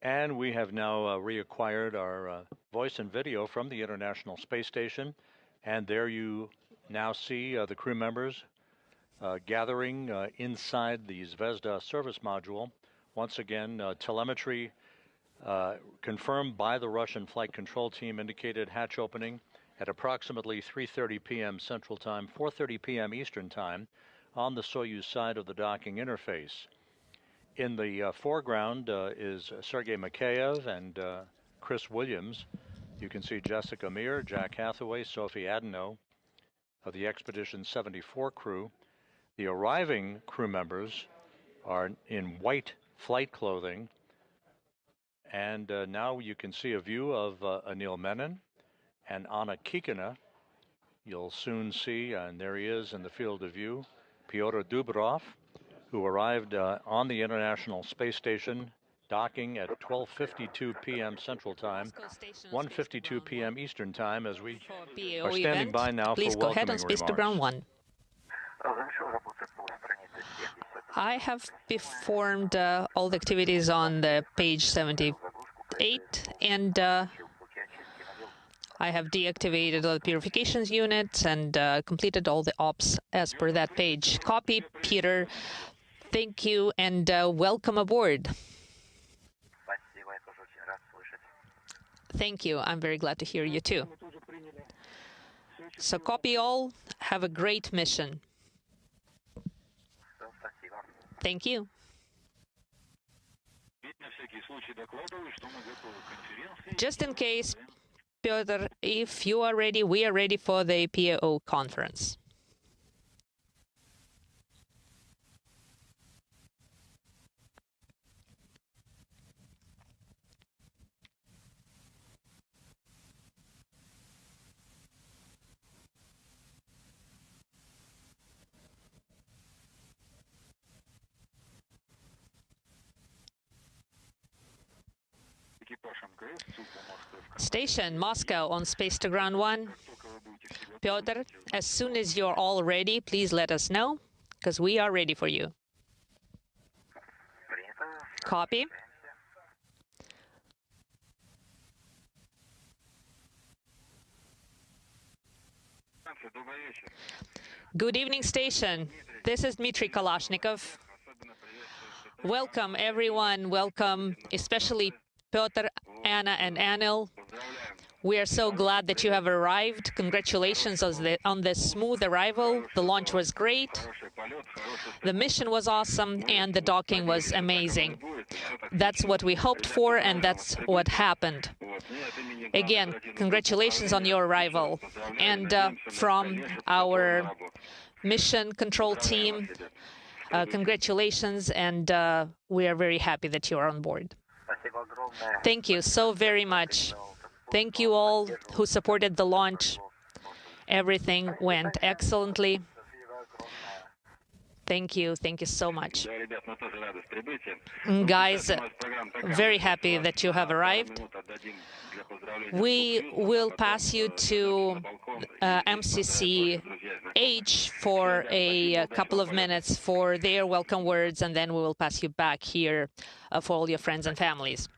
S2: And we have now reacquired our voice and video from the International Space Station. And there you now see the crew members gathering inside the Zvezda service module. Once again, telemetry confirmed by the Russian flight control team indicated hatch opening at approximately 3:30 p.m. Central Time, 4:30 p.m. Eastern Time on the Soyuz side of the docking interface. In the foreground is Sergei Mikheyev and Chris Williams. You can see Jessica Meir, Jack Hathaway, Sophie Adeno of the Expedition 74 crew. The arriving crew members are in white flight clothing. And now you can see a view of Anil Menon and Anna Kikina. You'll soon see, and there he is in the field of view, Pyotr Dubrov, who arrived on the International Space Station, docking at 12:52 p.m. Central Time, 1:52 p.m. Eastern Time, as we are standing by now
S9: Please
S2: for
S9: go ahead
S2: welcoming
S9: and space to
S2: remarks.
S9: ground one. I have performed all the activities on the page 78, and I have deactivated all the purifications units and completed all the ops as per that page. Copy, Peter. Thank you, and welcome aboard. Thank you. I'm very glad to hear you, too. So copy all. Have a great mission. Thank you. Just in case, Pyotr, if you are ready, we are ready for the PAO conference. Station Moscow on space to ground one. Pyotr, as soon as you're all ready, please let us know, because we are ready for you. Copy. Good evening, station. This is Dmitry Kalashnikov. Welcome, everyone. Welcome, especially Pyotr, Anna, and Anil. We are so glad that you have arrived. Congratulations on this smooth arrival. The launch was great. The mission was awesome, and the docking was amazing. That's what we hoped for, and that's what happened. Again, congratulations on your arrival. And from our mission control team, congratulations, and we are very happy that you are on board. Thank you so very much. Thank you all who supported the launch. Everything went excellently. Thank you. Thank you so much. Guys, very happy that you have arrived. We will pass you to MCCH for a couple of minutes for their welcome words, and then we will pass you back here for all your friends and families.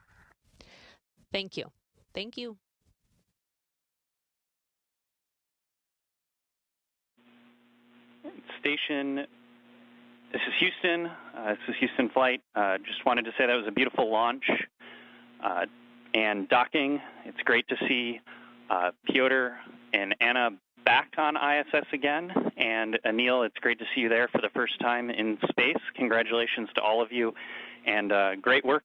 S9: Thank you. Thank you.
S10: Station, this is Houston. This is Houston flight. Just wanted to say that was a beautiful launch and docking. It's great to see Pyotr and Anna back on ISS again. And Anil, it's great to see you there for the first time in space. Congratulations to all of you, and great work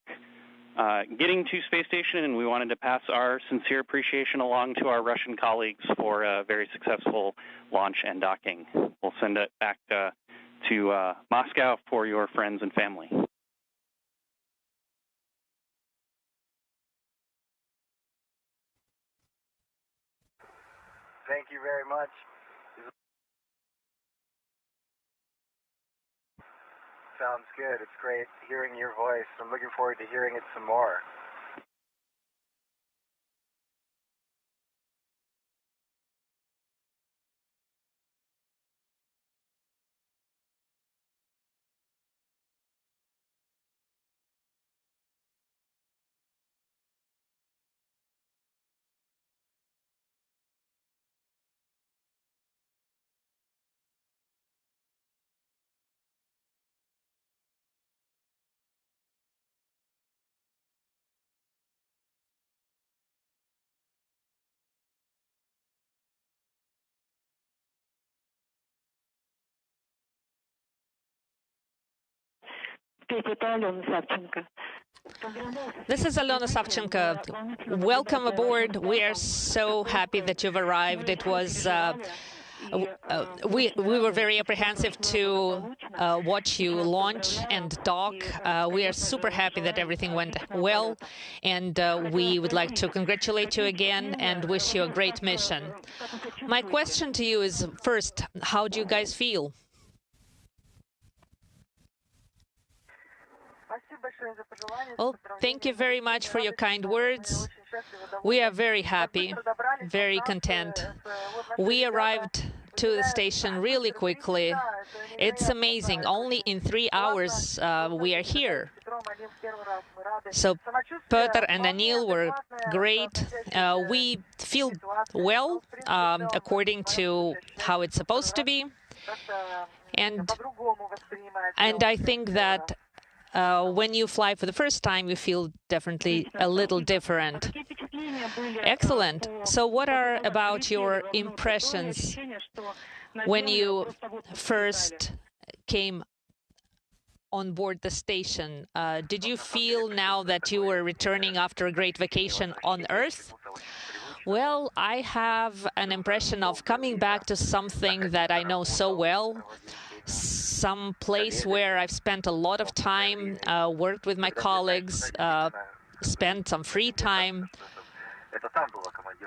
S10: getting to space station. And we wanted to pass our sincere appreciation along to our Russian colleagues for a very successful launch and docking. We'll send it back to Moscow for your friends and family.
S5: Thank you very much. Sounds good. It's great hearing your voice. I'm looking forward to hearing it some more.
S9: This is Alona Savchenko. Welcome aboard. We are so happy that you've arrived. It was we were very apprehensive to watch you launch and dock. We are super happy that everything went well, and we would like to congratulate you again and wish you a great mission. My question to you is, first, how do you guys feel? Well, thank you very much for your kind words. We are very happy, very content. We arrived to the station really quickly. It's amazing. Only in 3 hours we are here. So Peter and Anil were great. We feel well, according to how it's supposed to be. And I think that when you fly for the first time, you feel definitely a little different. Excellent. So what are about your impressions when you first came on board the station? Did you feel now that you were returning after a great vacation on Earth? Well, I have an impression of coming back to something that I know so well, some place where I've spent a lot of time, worked with my colleagues, spent some free time.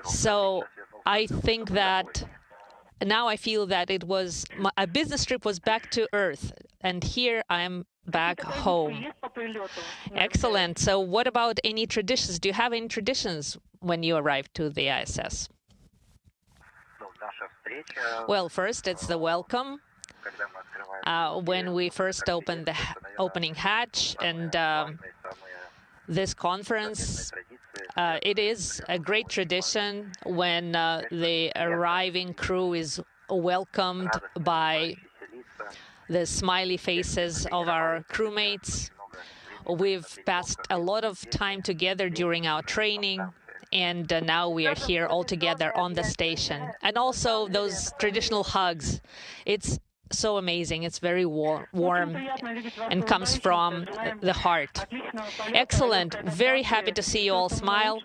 S9: So I think that now I feel that it was a business trip was back to Earth, and here I am back home. Excellent. So what about any traditions? Do you have any traditions when you arrive to the ISS? Well, first it's the welcome. When we first opened the opening hatch and this conference, it is a great tradition when the arriving crew is welcomed by the smiley faces of our crewmates. We've passed a lot of time together during our training, and now we are here all together on the station. And also those traditional hugs. It's so amazing. It's very warm and comes from the heart. Excellent. Very happy to see you all smile.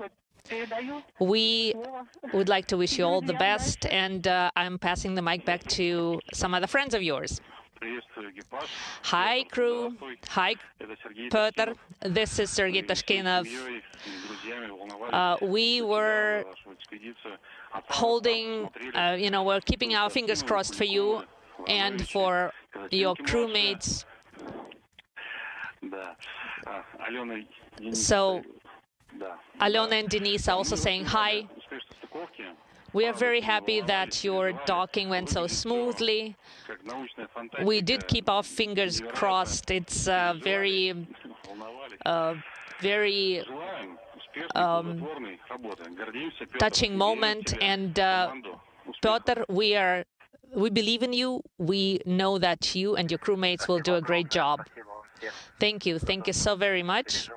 S9: We would like to wish you all the best, and I'm passing the mic back to some other friends of yours. Hi, crew. Hi, Peter. This is Sergei Tashkinov. We were holding, we're keeping our fingers crossed for you and for your crewmates. So Alona and Denise are also saying hi. We are very happy that your docking went so smoothly. We did keep our fingers crossed. It's a very touching moment. And Piotr, we believe in you. We know that you and your crewmates will do a great job. Thank you. Thank you so very much.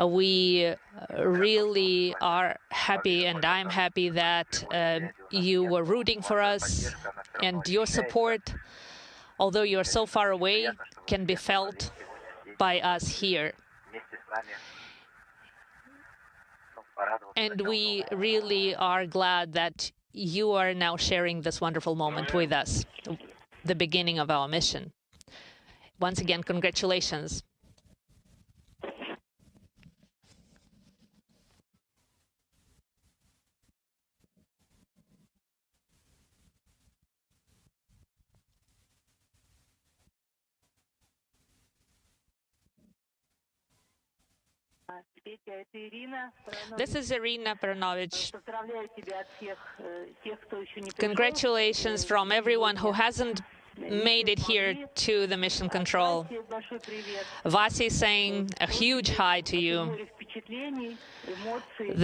S9: We really are happy, and I'm happy that you were rooting for us, and your support, although you're so far away, can be felt by us here. And we really are glad that you are now sharing this wonderful moment with us, the beginning of our mission. Once again, congratulations. This is Irina Pernovich. Congratulations from everyone who hasn't made it here to the mission control. Vasi is saying a huge hi to you.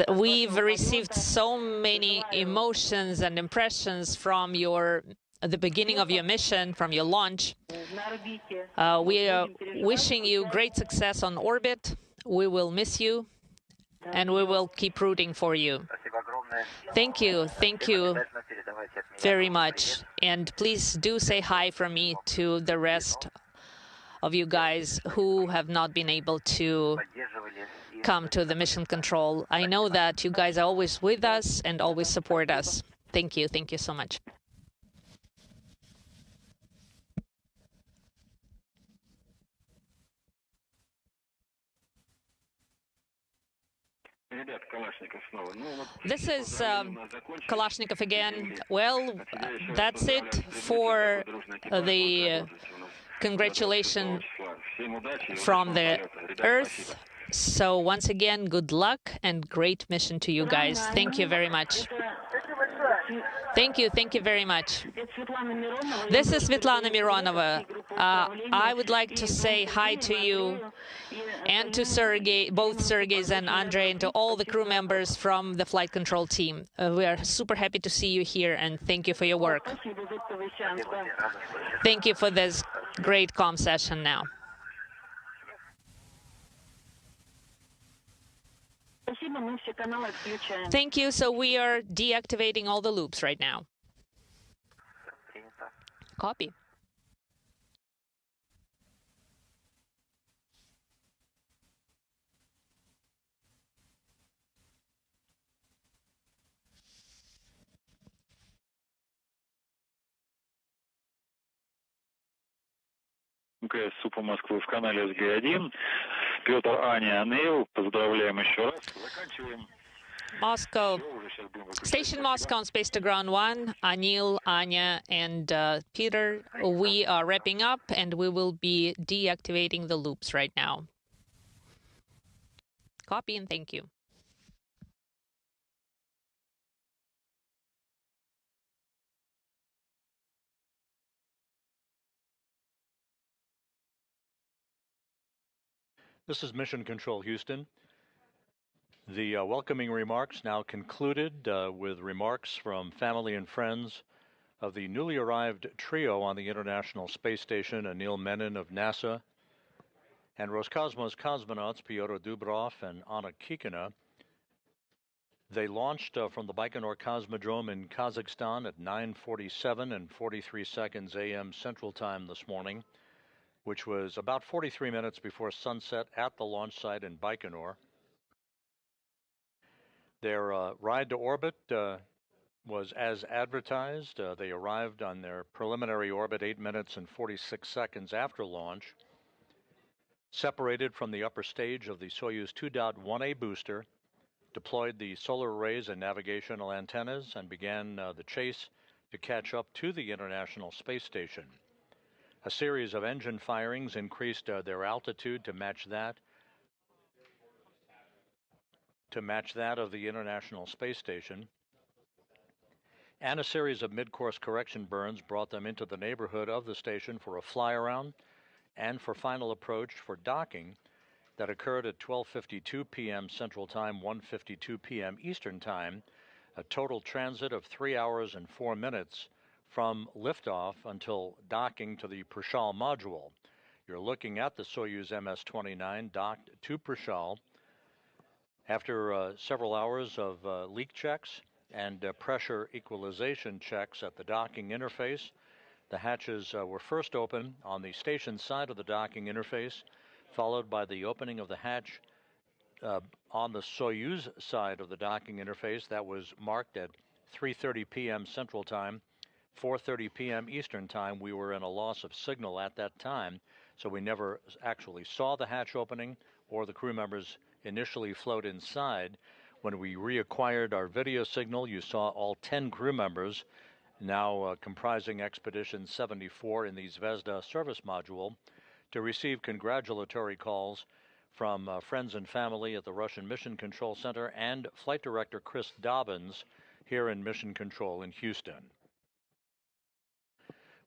S9: We've received so many emotions and impressions from the beginning of your mission, from your launch. We are wishing you great success on orbit. We will miss you, and we will keep rooting for you. Thank you very much. And please do say hi from me to the rest of you guys who have not been able to come to the mission control. I know that you guys are always with us and always support us. Thank you. Thank you so much. This is Kalashnikov again. Well, that's it for the congratulations from the Earth. So once again, good luck and great mission to you guys. Thank you very much. Thank you very much. This is Svetlana Mironova. I would like to say hi to you and to Sergey, both Sergeys and Andrei, and to all the crew members from the flight control team. We are super happy to see you here, and thank you for your work. Thank you for this great comm session now. Thank you. So we are deactivating all the loops right now. Copy.
S6: МКС СУПа Москвы в канале СГ-1. Петр, Аня, Анил. Поздравляем еще раз. Заканчиваем.
S9: Moscow, Station Moscow on Space to Ground 1, Anil, Anya, and Peter. We are wrapping up, and we will be deactivating the loops right now. Copy and thank you.
S2: This is Mission Control Houston. The welcoming remarks now concluded with remarks from family and friends of the newly arrived trio on the International Space Station, Anil Menon of NASA, and Roscosmos cosmonauts Pyotr Dubrov and Anna Kikina. They launched from the Baikonur Cosmodrome in Kazakhstan at 9:47 and 43 seconds a.m. Central Time this morning, which was about 43 minutes before sunset at the launch site in Baikonur. Their ride to orbit was as advertised. They arrived on their preliminary orbit 8 minutes and 46 seconds after launch, separated from the upper stage of the Soyuz 2.1A booster, deployed the solar arrays and navigational antennas, and began the chase to catch up to the International Space Station. A series of engine firings increased their altitude to match that of the International Space Station, and a series of mid-course correction burns brought them into the neighborhood of the station for a fly-around and for final approach for docking that occurred at 12:52 p.m. Central Time, 1:52 p.m. Eastern Time, a total transit of 3 hours and 4 minutes from liftoff until docking to the Prishal module. You're looking at the Soyuz MS-29 docked to Prishal. After several hours of leak checks and pressure equalization checks at the docking interface, the hatches were first open on the station side of the docking interface, followed by the opening of the hatch on the Soyuz side of the docking interface. That was marked at 3:30 p.m. Central Time, 4:30 p.m. Eastern Time. We were in a loss of signal at that time, so we never actually saw the hatch opening or the crew members initially float inside. When we reacquired our video signal, you saw all 10 crew members, now comprising Expedition 74 in the Zvezda service module, to receive congratulatory calls from friends and family at the Russian Mission Control Center and Flight Director Chris Dobbins here in Mission Control in Houston.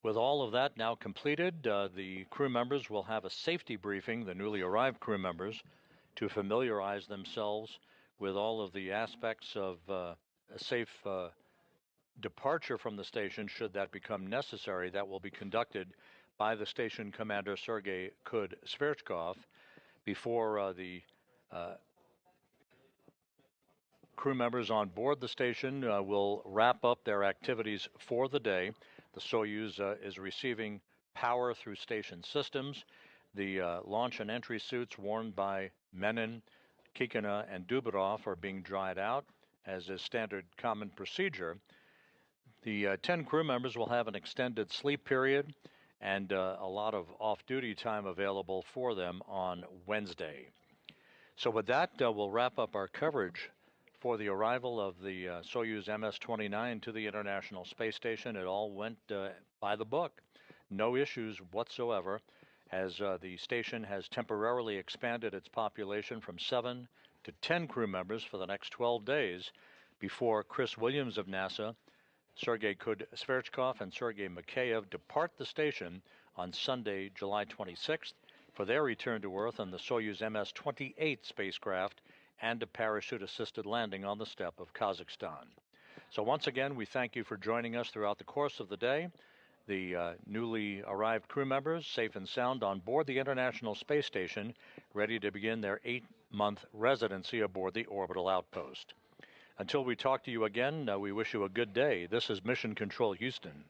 S2: With all of that now completed, the crew members will have a safety briefing, the newly arrived crew members, to familiarize themselves with all of the aspects of a safe departure from the station, should that become necessary. That will be conducted by the station commander, Sergei Kud-Sverchkov, before the crew members on board the station will wrap up their activities for the day. The Soyuz is receiving power through station systems. The launch and entry suits worn by Menin, Kikina, and Dubirov are being dried out, as is standard common procedure. The 10 crew members will have an extended sleep period and a lot of off-duty time available for them on Wednesday. So with that, we'll wrap up our coverage for the arrival of the Soyuz MS-29 to the International Space Station. It all went by the book. No issues whatsoever, as the station has temporarily expanded its population from 7 to 10 crew members for the next 12 days before Chris Williams of NASA, Sergei Sverchkov, and Sergei Mikheyev depart the station on Sunday, July 26th, for their return to Earth on the Soyuz MS-28 spacecraft and a parachute-assisted landing on the steppe of Kazakhstan. So once again, we thank you for joining us throughout the course of the day. The newly arrived crew members, safe and sound on board the International Space Station, ready to begin their 8-month residency aboard the orbital outpost. Until we talk to you again, we wish you a good day. This is Mission Control Houston.